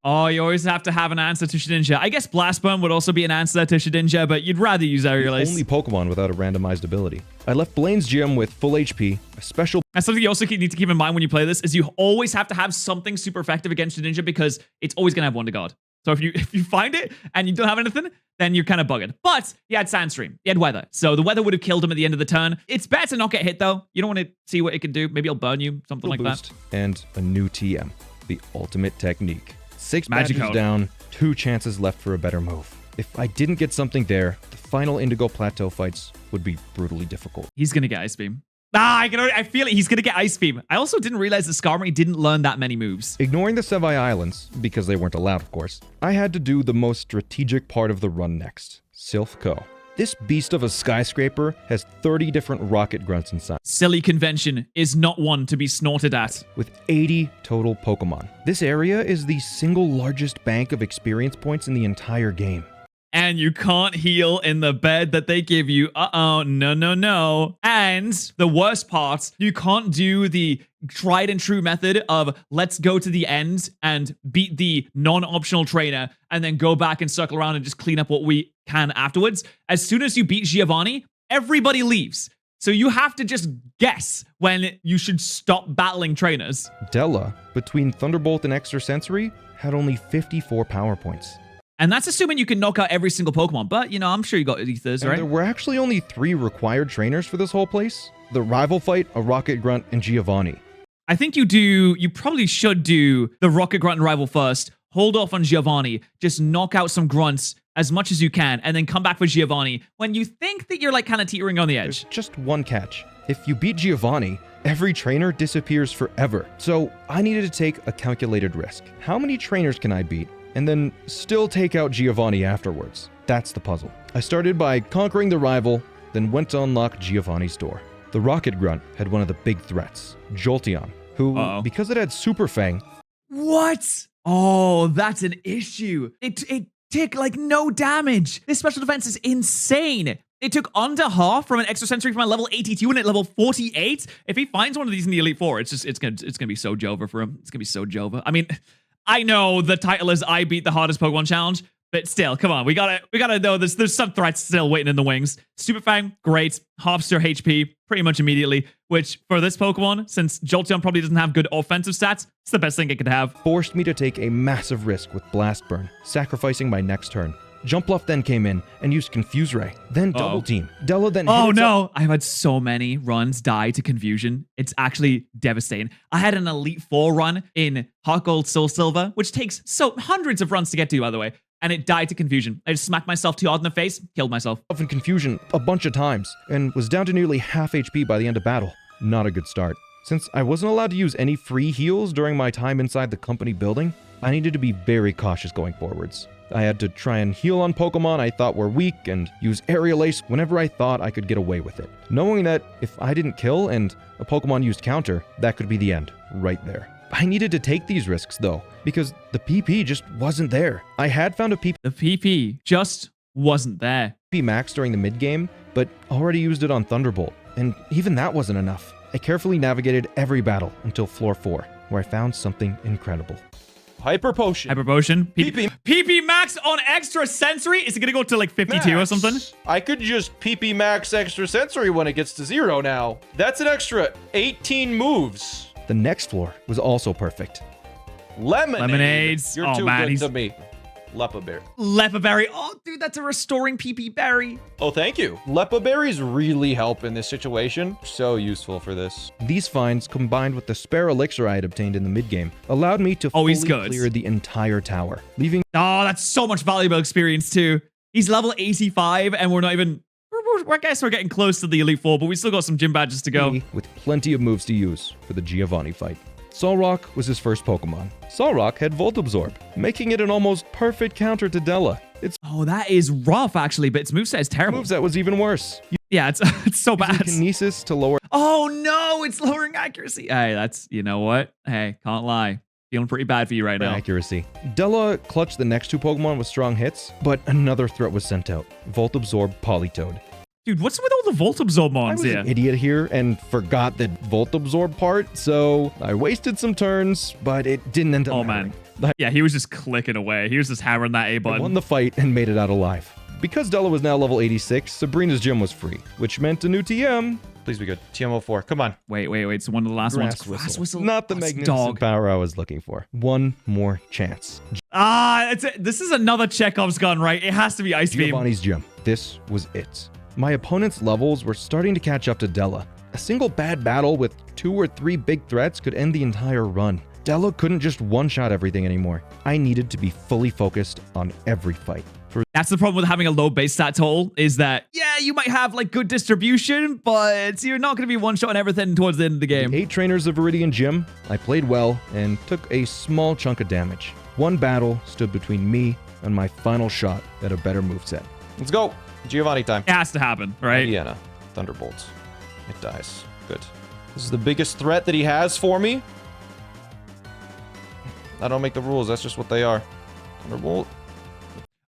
Oh, you always have to have an answer to Shedinja. I guess Blast Burn would also be an answer to Shedinja, but you'd rather use Aerial Ace. Only Pokemon without a randomized ability. I left Blaine's gym with full HP, a special... And something you also need to keep in mind when you play this is you always have to have something super effective against Shedinja because it's always going to have Wonder Guard. So if you find it and you don't have anything, then you're kind of bugging. But he had Sandstream. He had Weather. So the Weather would have killed him at the end of the turn. It's better to not get hit, though. You don't want to see what it can do. Maybe it'll burn you, something like boost, that. And a new TM, the ultimate technique. 6 Magic badges code. down, 2 chances left for a better move. If I didn't get something there, the final Indigo Plateau fights would be brutally difficult. He's going to get Ice Beam. I feel it. He's going to get Ice Beam. I also didn't realize that Skarmory didn't learn that many moves. Ignoring the Sevii Islands, because they weren't allowed, of course, I had to do the most strategic part of the run next, Sylph Co. This beast of a skyscraper has 30 different rocket grunts inside, Silly convention is not one to be snorted at. with 80 total Pokemon. This area is the single largest bank of experience points in the entire game. And you can't heal in the bed that they give you. Uh-oh, no. And the worst part, you can't do the tried and true method of let's go to the end and beat the non-optional trainer and then go back and circle around and just clean up what we can afterwards. As soon as you beat Giovanni, everybody leaves. So you have to just guess when you should stop battling trainers. Della, between Thunderbolt and Extrasensory, had only 54 power points. And that's assuming you can knock out every single Pokemon. But, you know, I'm sure you got Ethers, And right? there were actually only 3 required trainers for this whole place. The Rival Fight, a Rocket Grunt, and Giovanni. I think you probably should do the Rocket Grunt and Rival first. Hold off on Giovanni. Just knock out some grunts as much as you can. And then come back for Giovanni when you think that you're like kind of teetering on the edge. There's just one catch. If you beat Giovanni, every trainer disappears forever. So I needed to take a calculated risk. How many trainers can I beat? And then still take out Giovanni afterwards. That's the puzzle. I started by conquering the rival, then went to unlock Giovanni's door. The Rocket Grunt had one of the big threats, Jolteon, who, because it had Super Fang... What? Oh, that's an issue. It took like no damage. This special defense is insane. It took under half from an extrasensory from a level 82 and at level 48. If he finds one of these in the Elite Four, it's gonna be so Jova for him. It's gonna be so Jova. I mean, I know the title is I beat the hardest Pokemon challenge, but still, come on, we gotta know there's some threats still waiting in the wings. Super Fang, great. Hopster HP, pretty much immediately, which for this Pokemon, since Jolteon probably doesn't have good offensive stats, it's the best thing it could have. Forced me to take a massive risk with Blast Burn, sacrificing my next turn. Jumpluff then came in and used Confuse Ray, then Double Team. Della then Oh no! I've had so many runs die to Confusion. It's actually devastating. I had an Elite Four run in Heart Gold Soul Silver, which takes hundreds of runs to get to, by the way, and it died to Confusion. I just smacked myself too hard in the face, killed myself. in Confusion a bunch of times, and was down to nearly half HP by the end of battle. Not a good start. Since I wasn't allowed to use any free heals during my time inside the company building, I needed to be very cautious going forwards. I had to try and heal on Pokemon I thought were weak and use Aerial Ace whenever I thought I could get away with it, knowing that if I didn't kill and a Pokemon used counter, that could be the end, right there. I needed to take these risks though, because the PP just wasn't there. I had found a PP The PP just wasn't there. max during the mid-game, but already used it on Thunderbolt, and even that wasn't enough. I carefully navigated every battle until floor 4, where I found something incredible. Hyper Potion. Hyper Potion. PP. PP max on extra sensory? Is it gonna go to like 52 or Max. something? I could just PP max extra sensory when it gets to 0 now. That's an extra 18 moves. The next floor was also perfect. Lemonades. You're Oh, too man, good he's- to me. Lepaberry. Lepaberry. Oh, dude, that's a restoring PP berry. Oh, thank you. Lepaberries really help in this situation. So useful for this. These finds, combined with the spare elixir I had obtained in the mid-game, allowed me to Oh, he's fully good. clear the entire tower, leaving Oh, that's so much valuable experience too. He's level 85 and we're not even... I guess we're getting close to the Elite Four, but we still got some gym badges to go. me with plenty of moves to use for the Giovanni fight. Solrock was his first Pokemon. Solrock had Volt Absorb, making it an almost perfect counter to Della. Its Oh, that is rough actually, but its moveset is terrible. moveset was even worse. Yeah, it's so bad. Kinesis to lower Oh no, it's lowering accuracy. Hey, that's, you know what? Hey, can't lie. Feeling pretty bad for you right now. accuracy. Della clutched the next 2 Pokemon with strong hits, but another threat was sent out. Volt Absorb Politoed. Dude, what's with all the Volt Absorb I mons was here? an idiot here and forgot the Volt Absorb part, so I wasted some turns, but it didn't end up Oh, mattering. man. Yeah, he was just clicking away. He was just hammering that A I button. won the fight and made it out alive. Because Della was now level 86, Sabrina's gym was free, which meant a new TM. Please be good. TM04. Come on. Wait. So one of the last ones. Grass whistle. Not the That's magnificent dog. power I was looking for. One more chance. This is another Chekhov's gun, right? It has to be Ice Beam. Giovanni's gym. This was it. My opponent's levels were starting to catch up to Della. A single bad battle with 2 or 3 big threats could end the entire run. Della couldn't just one-shot everything anymore. I needed to be fully focused on every fight. That's the problem with having a low base stat total, is that, yeah, you might have like good distribution, but you're not going to be one-shotting everything towards the end of the game. 8 trainers of Viridian Gym, I played well and took a small chunk of damage. One battle stood between me and my final shot at a better moveset. Let's go. Giovanni time. It has to happen, right? Indiana. Thunderbolt. It dies. Good. This is the biggest threat that he has for me. I don't make the rules. That's just what they are. Thunderbolt.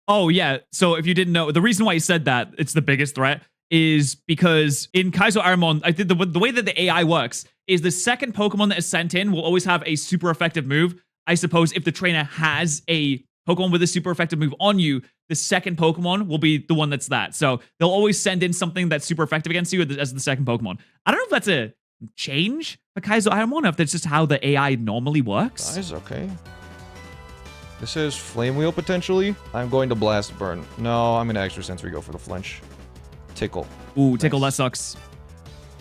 Oh, yeah. So if you didn't know, the reason why you said that it's the biggest threat is because in Kaizo Ironmon, I think the way that the AI works is the second Pokemon that is sent in will always have a super effective move. I suppose if the trainer has a Pokemon with a super effective move on you, the second Pokemon will be the one that's that. So they'll always send in something that's super effective against you as the second Pokemon. I don't know if that's a change for Kaizo Ironmon, or if that's just how the AI normally works. Dies. Okay. This is Flame Wheel potentially. I'm going to Blast Burn. No, I'm going to Extra Sensory go for the flinch. Tickle. Ooh, Tickle, Nice. that sucks.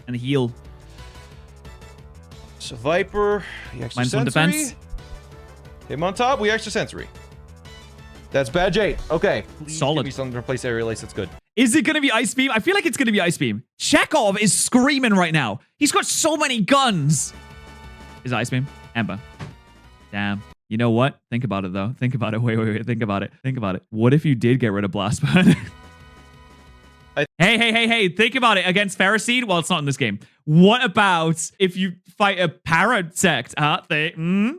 And heal. So Viper, the Extra Minus 1 Sensory. defense. Him on top, we Extra Sensory. That's badge 8. Okay. Please Solid. Give me something to replace Aerial Ace. That's good. Is it going to be Ice Beam? I feel like it's going to be Ice Beam. Chekhov is screaming right now. He's got so many guns. Is it Ice Beam? Ember. Damn. You know what? Think about it, though. Think about it. Wait. Think about it. Think about it. What if you did get rid of Blast Burn? Hey. Think about it against Ferroseed. Well, it's not in this game. What about if you fight a Parasect?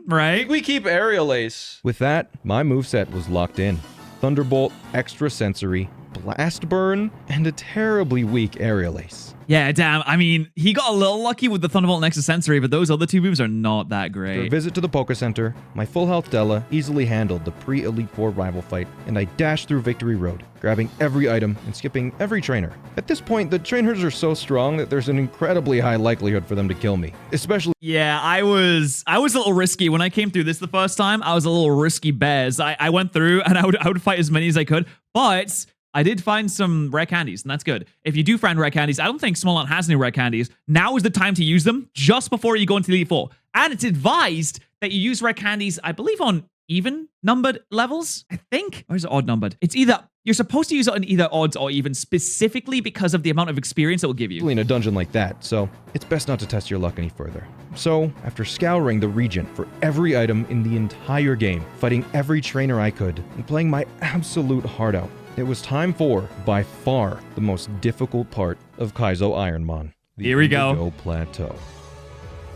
Right? I think we keep Aerial Ace. With that, my moveset was locked in. Thunderbolt, Extra Sensory, Blast Burn, and a terribly weak Aerial Ace. Yeah, damn. I mean, he got a little lucky with the Thunderbolt and Extra Sensory, but those other two moves are not that After a great. visit to the Poké Center, my full health Della easily handled the pre-Elite Four rival fight, and I dashed through Victory Road, grabbing every item and skipping every trainer. At this point, the trainers are so strong that there's an incredibly high likelihood for them to kill me, especially Yeah, I was a little risky when I came through this the first time. I was a little risky bears. I went through and I would fight as many as I could, but I did find some rare candies, and that's good. If you do find rare candies, I don't think Smollett has any rare candies. Now is the time to use them, just before you go into the Elite Four. And it's advised that you use rare candies, I believe, on even numbered levels, I think. Or is it odd numbered? It's either, you're supposed to use it on either odds or even, specifically because of the amount of experience it will give you. in a dungeon like that, so it's best not to test your luck any further. So, after scouring the region for every item in the entire game, fighting every trainer I could, and playing my absolute heart out, it was time for, by far, the most difficult part of Kaizo Ironmon. The Here we go. Indigo Plateau.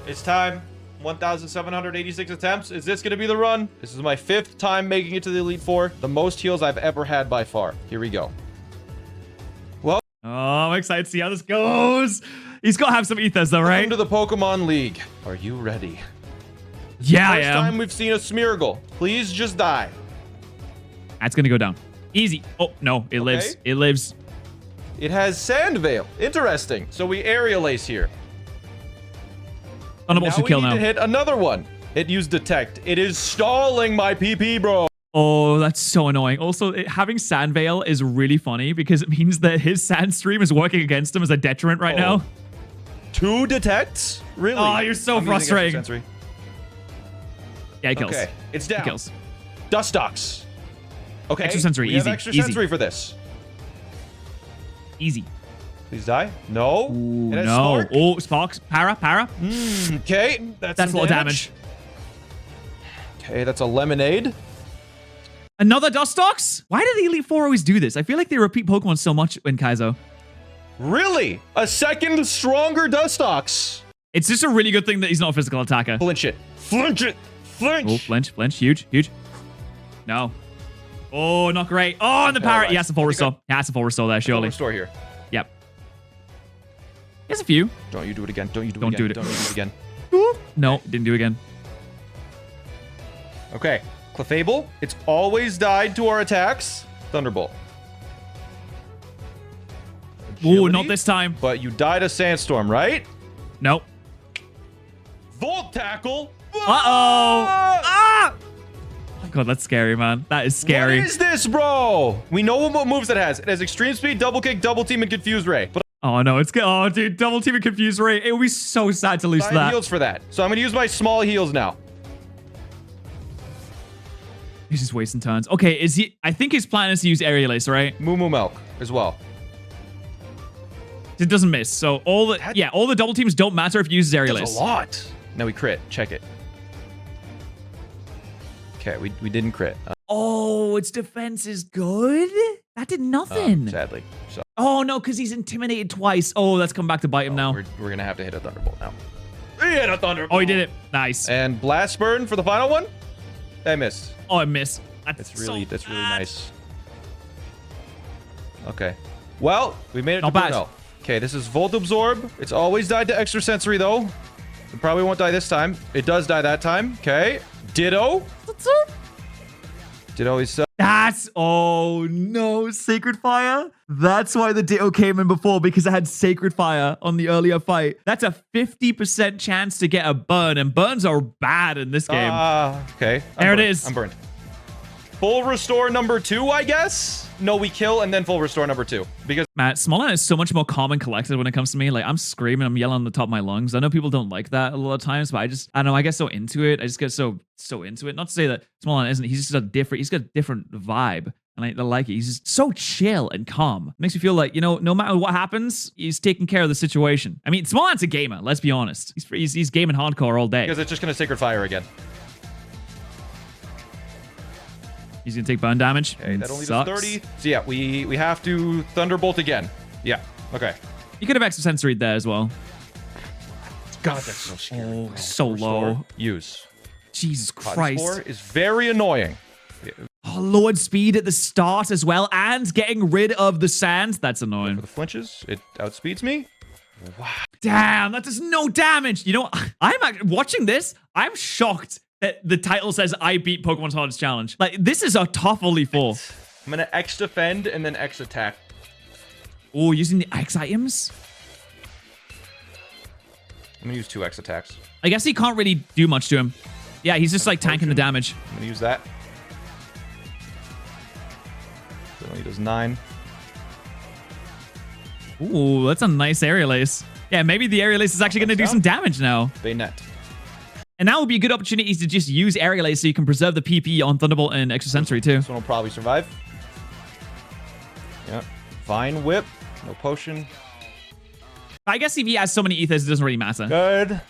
It's time. 1,786 attempts. Is this going to be the run? This is my 5th time making it to the Elite Four. The most heals I've ever had by far. Here we go. Oh, I'm excited to see how this goes. He's got to have some ethers, though, right? Welcome to the Pokemon League. Are you ready? Yeah, I First am. time we've seen a Smeargle. Please just die. That's going to go down. Easy. Oh, no. It lives. It lives. It has Sand Veil. Interesting. So we Aerial Ace here. Thunderbolt should we kill need now. to hit another one. It used Detect. It is stalling my PP, bro. Oh, that's so annoying. Also, having Sand Veil is really funny because it means that his Sand Stream is working against him as a detriment right now. 2 Detects? Really? Oh, you're so I'm using Extra frustrating. Sensory. Yeah, he kills. Okay, it's He down. kills. Dustox. Okay. Extra Sensory, we have easy, Extra easy. Sensory for this. Easy. Please die. No. Ooh, It has no. Spark. Oh, Sparks. Para. Okay. That's That's a some lot of damage. Okay, that's a Lemonade. Another Dustox? Why do the Elite Four always do this? I feel like they repeat Pokemon so much in Kaizo. Really? A second stronger Dustox. It's just a really good thing that he's not a physical attacker. Flinch it. Flinch it. Flinch. Oh, flinch. Huge. No. Oh, not great. Oh, and the parrot. He has to full restore. He has to full restore there, surely. Restore here. Yep. Here's a few. Don't you do it again. Don't you do it Don't again. do it. Don't you do it again. No, didn't do it again. Okay. Clefable. It's always died to our attacks. Thunderbolt. Ooh, Agility, not this time. But you died a sandstorm, right? Nope. Volt tackle. Uh-oh. Ah! Oh, God, that's scary, man. That is scary. What is this, bro? We know what moves it has. It has extreme speed, double kick, double team, and confuse ray. But Oh, no, it's good. Oh, dude, double team and confuse ray. It would be so sad to lose to I that. have heals for that. So I'm gonna use my small heals now. He's just wasting turns. Okay, is he... I think his plan is to use Aerial Ace, right? Moo Moo Milk as well. It doesn't miss. So all the double teams don't matter if he uses Aerial That's Ace. a lot. Now we crit. Check it. Okay, we didn't crit. Oh, its defense is good? That did nothing. Sadly. So Oh, no, because he's intimidated twice. Oh, that's come back to bite him now. we're gonna have to hit a Thunderbolt now. Hit a Thunderbolt. Oh, he did it. Nice. And Blast Burn for the final one. I missed. Oh, I missed. That's really so bad. nice. Okay. Well, we made it Not to bad. Bruno. Okay, this is Volt Absorb. It's always died to Extrasensory though. It probably won't die this time. It does die that time. Okay. Ditto. Ditto is That's... Oh, no. Sacred Fire? That's why the Ditto came in before, because it had Sacred Fire on the earlier fight. That's a 50% chance to get a burn, and burns are bad in this game. okay. There it burned. is. I'm burned. Full restore number 2, I guess. No, we kill and then full restore number 2 because Matt, Smallland is so much more calm and collected when it comes to me. Like, I'm screaming, I'm yelling on the top of my lungs. I know people don't like that a lot of times, but I don't know, I get so into it. I just get so into it. Not to say that Smallland isn't. He's just he's got a different vibe. And I like it. He's just so chill and calm. It makes me feel like, no matter what happens, he's taking care of the situation. I mean, Smallland's a gamer, let's be honest. He's gaming hardcore all day. it's just gonna Sacred Fire again. He's gonna take burn damage. Okay, that only Sucks. does 30. So yeah, we have to Thunderbolt again. Yeah. Okay. You could have extra sensory there as well. God, that's so scary. Oh, so low. Use. Jesus Cotton Christ. Spore is very annoying. Oh, lowered speed at the start as well, and getting rid of the sand. That's For annoying. the flinches, it outspeeds me. Wow. Damn, that does no damage. You know, I'm actually watching this. I'm shocked that the title says I beat Pokemon's Hardest Challenge. Like, this is a tough only 4. I'm gonna X defend and then X attack. Oh, using the X items? I'm gonna use 2 X attacks. I guess he can't really do much to him. Yeah, he's just like tanking the damage. I'm gonna use that. So he does 9. Ooh, that's a nice Aerial Ace. Yeah, maybe the Aerial Ace is actually going to do some damage now. Bayonet. And now would be a good opportunity to just use Aerial Ace so you can preserve the PP on Thunderbolt and Extrasensory too. This one will probably survive. Yeah. Vine Whip. No potion. I guess if he has so many ethers, it doesn't really matter. Good.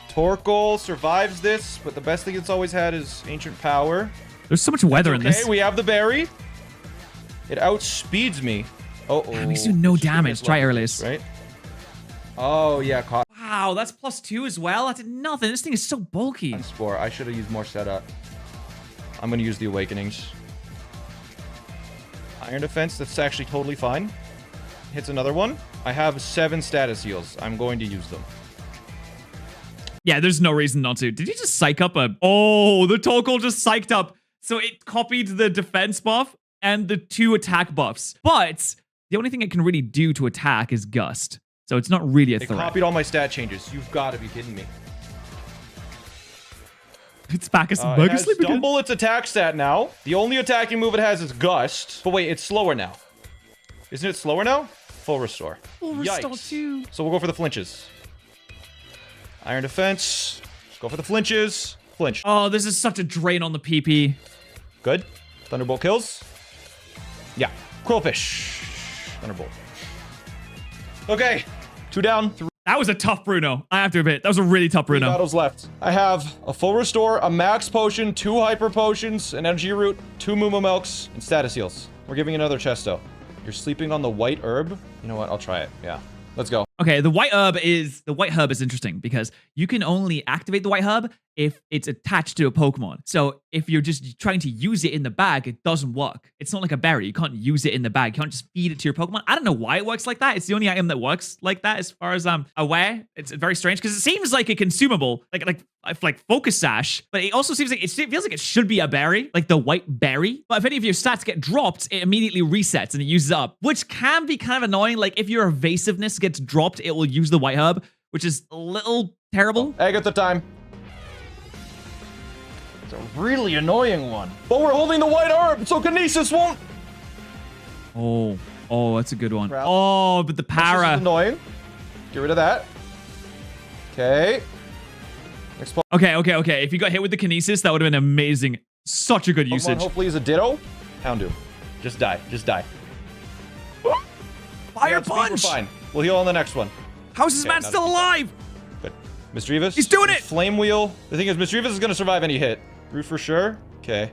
Torkoal survives this, but the best thing it's always had is Ancient Power. There's so much weather in Okay, this. we have the berry. It outspeeds me. Oh, It makes you no damage. Try Aerial Ace. Right? Oh, yeah. Caught Wow, that's +2 as well. That did nothing. This thing is so bulky. Spore. I should have used more setup. I'm going to use the Awakenings. Iron Defense. That's actually totally fine. Hits another one. I have 7 status heals. I'm going to use them. Yeah, there's no reason not to. Did he just psych up a... Oh, the Torkoal just psyched up. So it copied the defense buff and the 2 attack buffs. But the only thing it can really do to attack is Gust. So it's not really a It threat. copied all my stat changes. You've got to be kidding me. It's back as It Mega has Sleep again. double its attack stat now. The only attacking move it has is Gust. But wait, it's slower now. Isn't it slower now? Full Restore. Full Restore Yikes. too. So we'll go for the flinches. Iron Defense. Let's go for the flinches. Flinch. Oh, this is such a drain on the PP. Good. Thunderbolt kills. Yeah. Quillfish. Thunderbolt. Okay. 2 down. 3 That was a tough Bruno. I have to admit, that was a really tough Bruno. battles left. I have a full restore, a max potion, 2 hyper potions, an energy root, 2 Mumu Milks, and status heals. We're giving another chesto. You're sleeping on the white herb? You know what? I'll try it. Yeah. Let's go. Okay, the white herb is interesting because you can only activate the white herb if it's attached to a Pokemon. So if you're just trying to use it in the bag, it doesn't work. It's not like a berry. You can't use it in the bag. You can't just feed it to your Pokemon. I don't know why it works like that. It's the only item that works like that as far as I'm aware. It's very strange because it seems like a consumable, like Focus Sash, but it also seems like it feels like it should be a berry, like the white berry. But if any of your stats get dropped, it immediately resets and it uses up, which can be kind of annoying. Like if your evasiveness gets dropped, it will use the white herb, which is a little terrible. Egg at the time. It's a really annoying one. But we're holding the white herb, so Kinesis won't. Oh, that's a good one. Oh, but the para. This is annoying. Get rid of that. Okay. Okay. If you got hit with the Kinesis, that would have been amazing. Such a good usage. Hopefully is a Ditto. Houndoom. Just die. Fire punch! We're fine. We'll heal on the next one. How is this man still alive? Good. Misdreavus. He's doing it! Flame Wheel. The thing is, Misdreavus is going to survive any hit. Root for sure. Okay.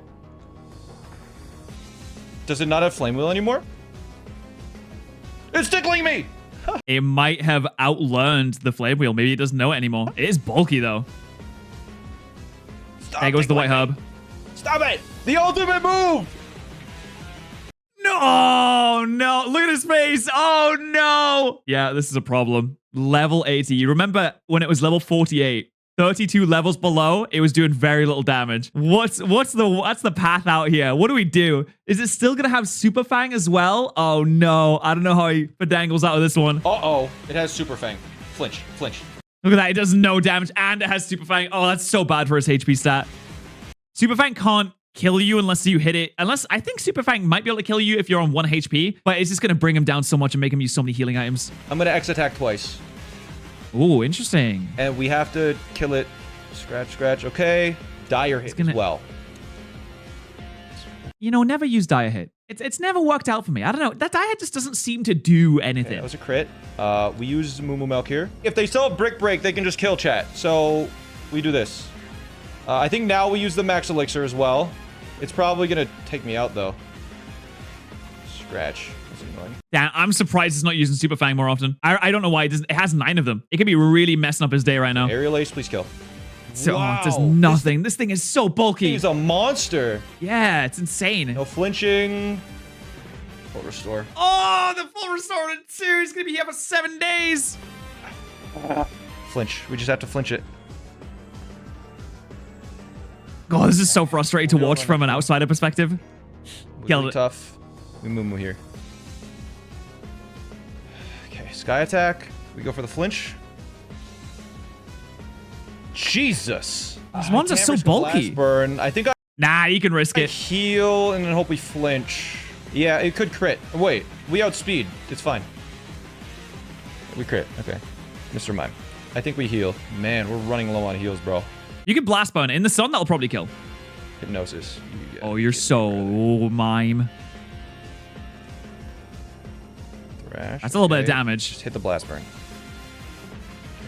Does it not have Flame Wheel anymore? It's tickling me! It might have outlearned the Flame Wheel. Maybe it doesn't know it anymore. It is bulky, though. Stop there goes the white herb. Stop it! The ultimate move! No! Look at his face! Oh, no! Yeah, this is a problem. Level 80. You remember when it was level 48? 32 levels below, it was doing very little damage. What's the path out here? What do we do? Is it still gonna have Super Fang as well? Oh no, I don't know how he pedangles out of this one. Uh-oh, it has Super Fang. Flinch. Look at that, it does no damage and it has Super Fang. Oh, that's so bad for his HP stat. Super Fang can't kill you unless you hit it. I think Super Fang might be able to kill you if you're on 1 HP, but it's just gonna bring him down so much and make him use so many healing items. I'm gonna X attack twice. Ooh, interesting. And we have to kill it. Scratch. Okay. Dire hit as well. You know, never use Dire Hit. It's never worked out for me. I don't know. That Dire Hit just doesn't seem to do anything. Okay, that was a crit. We use Moo Moo Milk here. If they still have Brick Break, they can just kill chat. So we do this. I think now we use the Max Elixir as well. It's probably going to take me out, though. Scratch. That's annoying. Damn, I'm surprised it's not using Super Fang more often. I don't know why. It has 9 of them. It could be really messing up his day right now. Aerial Ace, please kill. So, it does nothing. This thing is so bulky. He's a monster. Yeah, it's insane. No flinching. Full restore. Oh, the full restore in 2 is going to be here for 7 days. Flinch. We just have to flinch it. God, this is so frustrating to watch from an outsider perspective. Killed it. Tough. We Moo here. Okay, Sky Attack. We go for the flinch. Jesus. These ones are so bulky. Burn. I think Nah, you can risk it. Heal and then hope we flinch. Yeah, it could crit. Wait, we outspeed. It's fine. We crit. Okay. Mr. Mime. I think we heal. Man, we're running low on heals, bro. You can blast burn in the sun. That'll probably kill. Hypnosis. Oh, you're so mime. Thrash. That's a little bit of damage. Just hit the blast burn.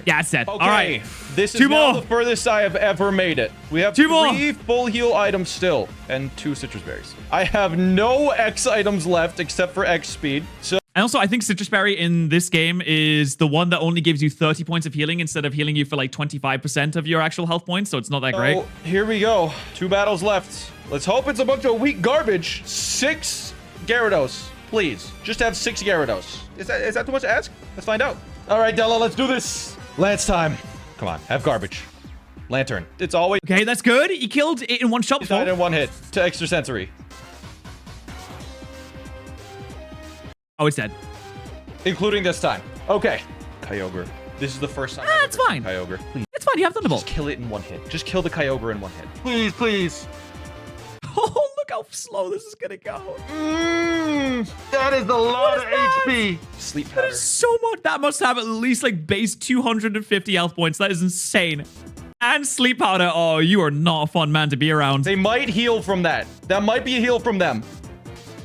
Yeah, it's dead. Okay. All right. This is 2 now more. the furthest I have ever made it. We have 2 more. 3 full heal items still and 2 citrus berries. I have no X items left except for X speed. So And also, I think Citrus Berry in this game is the one that only gives you 30 points of healing instead of healing you for like 25% of your actual health points, so it's not that great. Here we go. 2 battles left. Let's hope it's a bunch of weak garbage. 6 Gyarados, please. Just have 6 Gyarados. Is that too much to ask? Let's find out. All right, Della, let's do this. Lance time. Come on, have garbage. Lantern. It's always Okay, that's good. He killed it in 1 shot before. died in 1 hit to extrasensory. Oh, it's dead. Including this time. Okay. Kyogre. This is the first time. That's fine. Kyogre. Please. It's fine. You have Thunderbolt. Just kill it in 1 hit. Just kill the Kyogre in 1 hit. Please, please. Oh, look how slow this is gonna go. That is a lot of HP. Sleep That powder. is so much. That must have at least like base 250 health points. That is insane. And sleep powder. Oh, you are not a fun man to be around. They might heal from that. That might be a heal from them.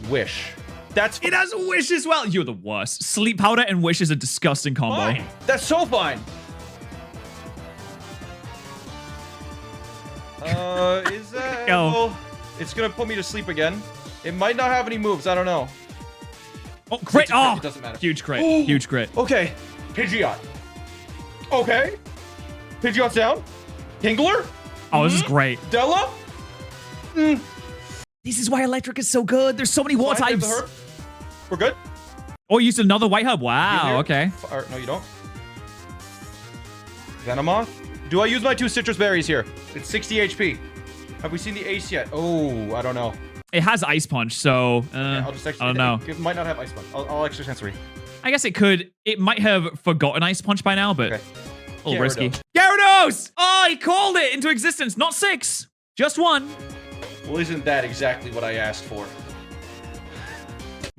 Wish. That's It has Wish as well. You're the worst. Sleep powder and Wish is a disgusting combo. fine. That's so fine. Is that... Go. Well, it's gonna put me to sleep again. It might not have any moves. I don't know. Oh, crit. It's a crit. Oh, It doesn't matter. huge crit. Ooh. Huge crit. Okay. Pidgeot. Okay. Pidgeot's down. Kingler? Oh, this is great. Della? This is why electric is so good. There's so many water Fine, types. We're good? Oh, you used another white herb. You Wow, here? okay. No, you don't. Venomoth? Do I use my 2 citrus berries here? It's 60 HP. Have we seen the ace yet? Oh, I don't know. It has Ice Punch, so I'll just I don't know. It might not have ice punch. I'll extra sensory. I guess it could. It might have forgotten Ice Punch by now, but Okay. a little risky. Gyarados. Gyarados! Oh, he called it into existence. Not 6, just 1. Well, isn't that exactly what I asked for?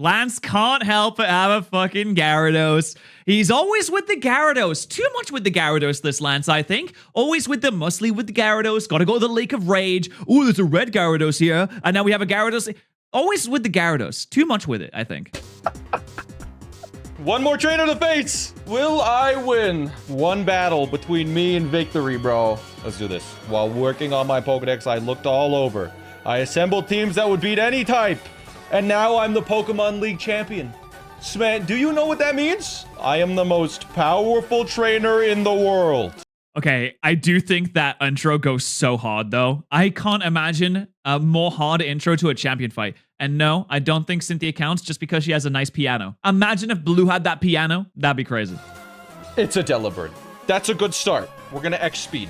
Lance can't help but have a fucking Gyarados. He's always with the Gyarados. Too much with the Gyarados, this Lance, I think. Always with the muscly with the Gyarados. Gotta go to the Lake of Rage. Ooh, there's a red Gyarados here. And now we have a Gyarados. Always with the Gyarados. Too much with it, I think. One more trainer to face. Will I win? One battle between me and victory, bro. Let's do this. While working on my Pokedex, I looked all over. I assembled teams that would beat any type. And now I'm the Pokemon League champion. Sman, do you know what that means? I am the most powerful trainer in the world. Okay, I do think that intro goes so hard, though. I can't imagine a more hard intro to a champion fight. And no, I don't think Cynthia counts just because she has a nice piano. Imagine if Blue had that piano. That'd be crazy. It's a Delibird. That's a good start. We're gonna X speed.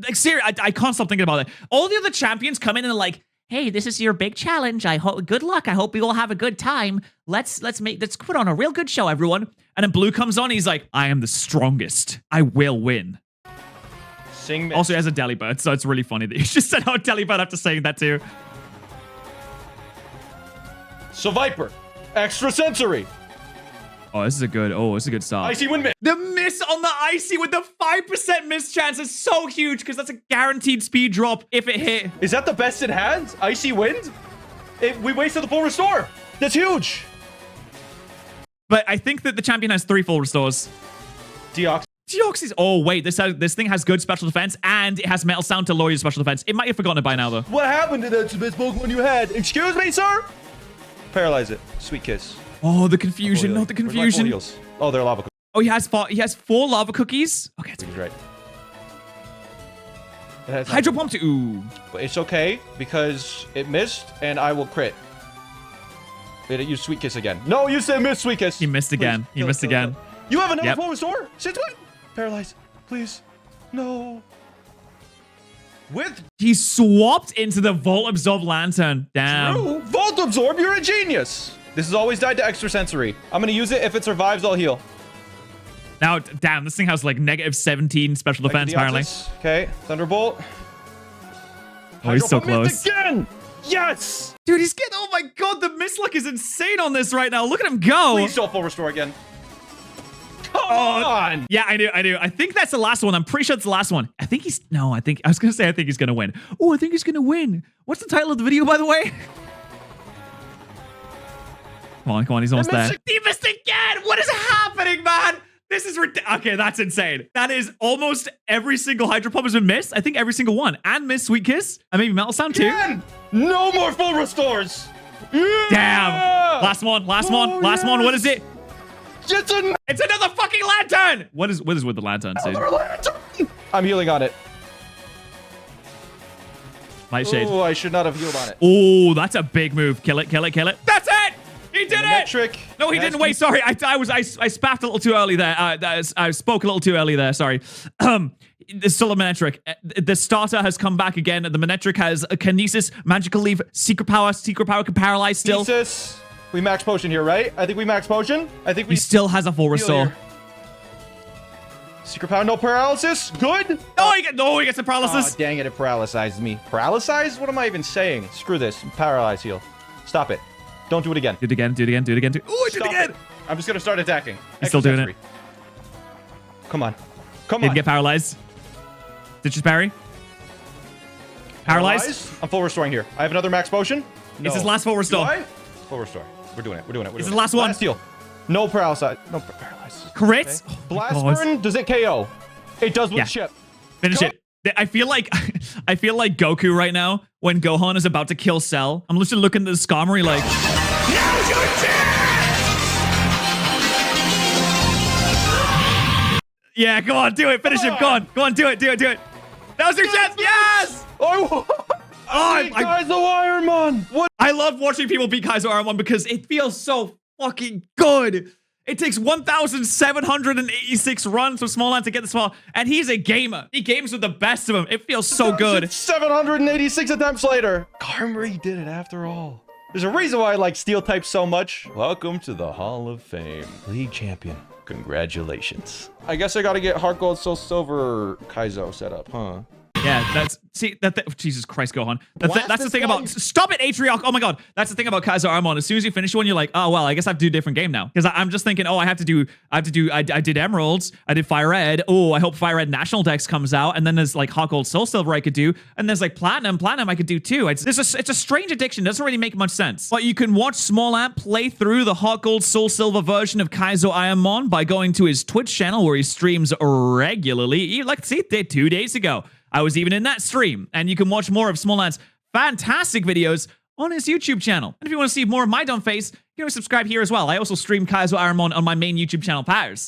Like, seriously, I can't stop thinking about it. All the other champions come in and are like, hey, this is your big challenge. I hope good luck. I hope we all have a good time. Let's put on a real good show, everyone. And then Blue comes on. He's like, I am the strongest. I will win. Sing. Also, he has a Delibird, so it's really funny that you just said out Delibird after saying that too. So Viper, extra sensory. Oh, this is a good start. Icy Wind Miss. The miss on the Icy with the 5% miss chance is so huge because that's a guaranteed speed drop if it hit. Is that the best it has? Icy Wind? We wasted the full restore. That's huge. But I think that the champion has 3 full restores. Deoxys. Oh, wait. This thing has good special defense and it has metal sound to lower your special defense. It might have forgotten it by now, though. What happened to that best Pokemon you had? Excuse me, sir? Paralyze it. Sweet kiss. Oh, the confusion. Not the Where's my full confusion. heals? Oh, they're lava. Oh, he has 4 lava cookies. Okay, it's He's right. It has Hydro Pump to ooh. But it's okay because it missed and I will crit. Did it use Sweet Kiss again? No, you said miss Sweet Kiss. He missed again. Please, He kill it, missed kill it, again. kill it. You have another Yep. full restore? Sit it. Paralyze. Please. No. With He swapped into the Volt Absorb Lantern. Damn. Drew, Volt Absorb, you're a genius. This has always died to extra sensory. I'm going to use it. If it survives, I'll heal. Now, damn, this thing has like negative 17 special defense, apparently. Okay, Thunderbolt. Oh, he's so Hydro Pump close. again. Yes. Dude, he's getting, oh my god, the misluck is insane on this right now. Look at him go. Please don't full restore again. Come on. Yeah, I do. I think that's the last one. I'm pretty sure it's the last one. I think he's, no, I think he's going to win. Oh, I think he's going to win. What's the title of the video, by the way? Come on, he's almost there. He missed again! What is happening, man? This is ridiculous. Okay, that's insane. That is almost every single Hydro Pump has been missed. I think every single one. And missed Sweet Kiss. And maybe Metal Sound too. Again. No more full restores. Yeah. Damn. Last one. Last one. What is it? It's another fucking lantern! What is with the lanterns, dude? lantern. I'm healing on it. Light Shade. Oh, I should not have healed on it. Oh, that's a big move. Kill it. That's it! He did it! Trick. No, he didn't. Wait, sorry. I spaffed a little too early there. I spoke a little too early there. Sorry. It's still a Manectric. The starter has come back again. The Manectric has a Kinesis, Magical Leaf, Secret Power. Secret Power can paralyze still. Kinesis. We max potion here, right? I think we max potion. I think we He still has a full restore. here. Secret Power, no paralysis. Good. Oh, he gets a paralysis. Oh, dang it, it paralyzed me. Paralyzed? What am I even saying? Screw this. Paralyze heal. Stop it. Don't do it again. Do it again. Oh, I did it Stop again. it. I'm just going to start attacking. He's still doing it. Come on. Come Didn't on. get paralyzed. Stitches parry. Paralyzed. I'm full restoring here. I have another max potion. No. It's his last full restore. Do I? Full restore. We're doing it. It's his last one. Last heal. No paralysis. No paralysis. Crits. Okay. Oh my Blast God. burn. Does it KO? It does with Yeah. chip. Finish Go. it. I feel like Goku right now when Gohan is about to kill Cell. I'm literally looking at the Skarmory like, now's your chance! Yeah, come on, do it. Finish him. Go on, do it. That was your chance. Yes! Oh, I Kaizo Ironmon. What? I love watching people beat Kaizo Ironmon because it feels so fucking good. It takes 1,786 runs for Small Ant to get this far, and he's a gamer. He games with the best of them. It feels so good. 786 attempts later. Karmri did it after all. There's a reason why I like Steel type so much. Welcome to the Hall of Fame. League champion. Congratulations. I guess I gotta get Heart Gold, Soul Silver, Kaizo set up, huh? Yeah, Jesus Christ, Gohan. That's the thing about, stop it, Atrioc. Oh my God. That's the thing about Kaizo Ironmon. As soon as you finish one, you're like, oh, well, I guess I have to do a different game now. Because I'm just thinking, oh, I did Emeralds, I did Fire Red. Oh, I hope Fire Red National Dex comes out. And then there's like Hot Gold, Soul Silver I could do. And there's like Platinum I could do too. It's a strange addiction. It doesn't really make much sense. But you can watch Small Ant play through the Hot Gold, Soul Silver version of Kaizo Ironmon by going to his Twitch channel where he streams regularly. Like, see, 2 days ago. I was even in that stream, and you can watch more of Small Ant's fantastic videos on his YouTube channel. And if you want to see more of my dumb face, you can subscribe here as well. I also stream Kaizo Ironmon on my main YouTube channel, Patterrz.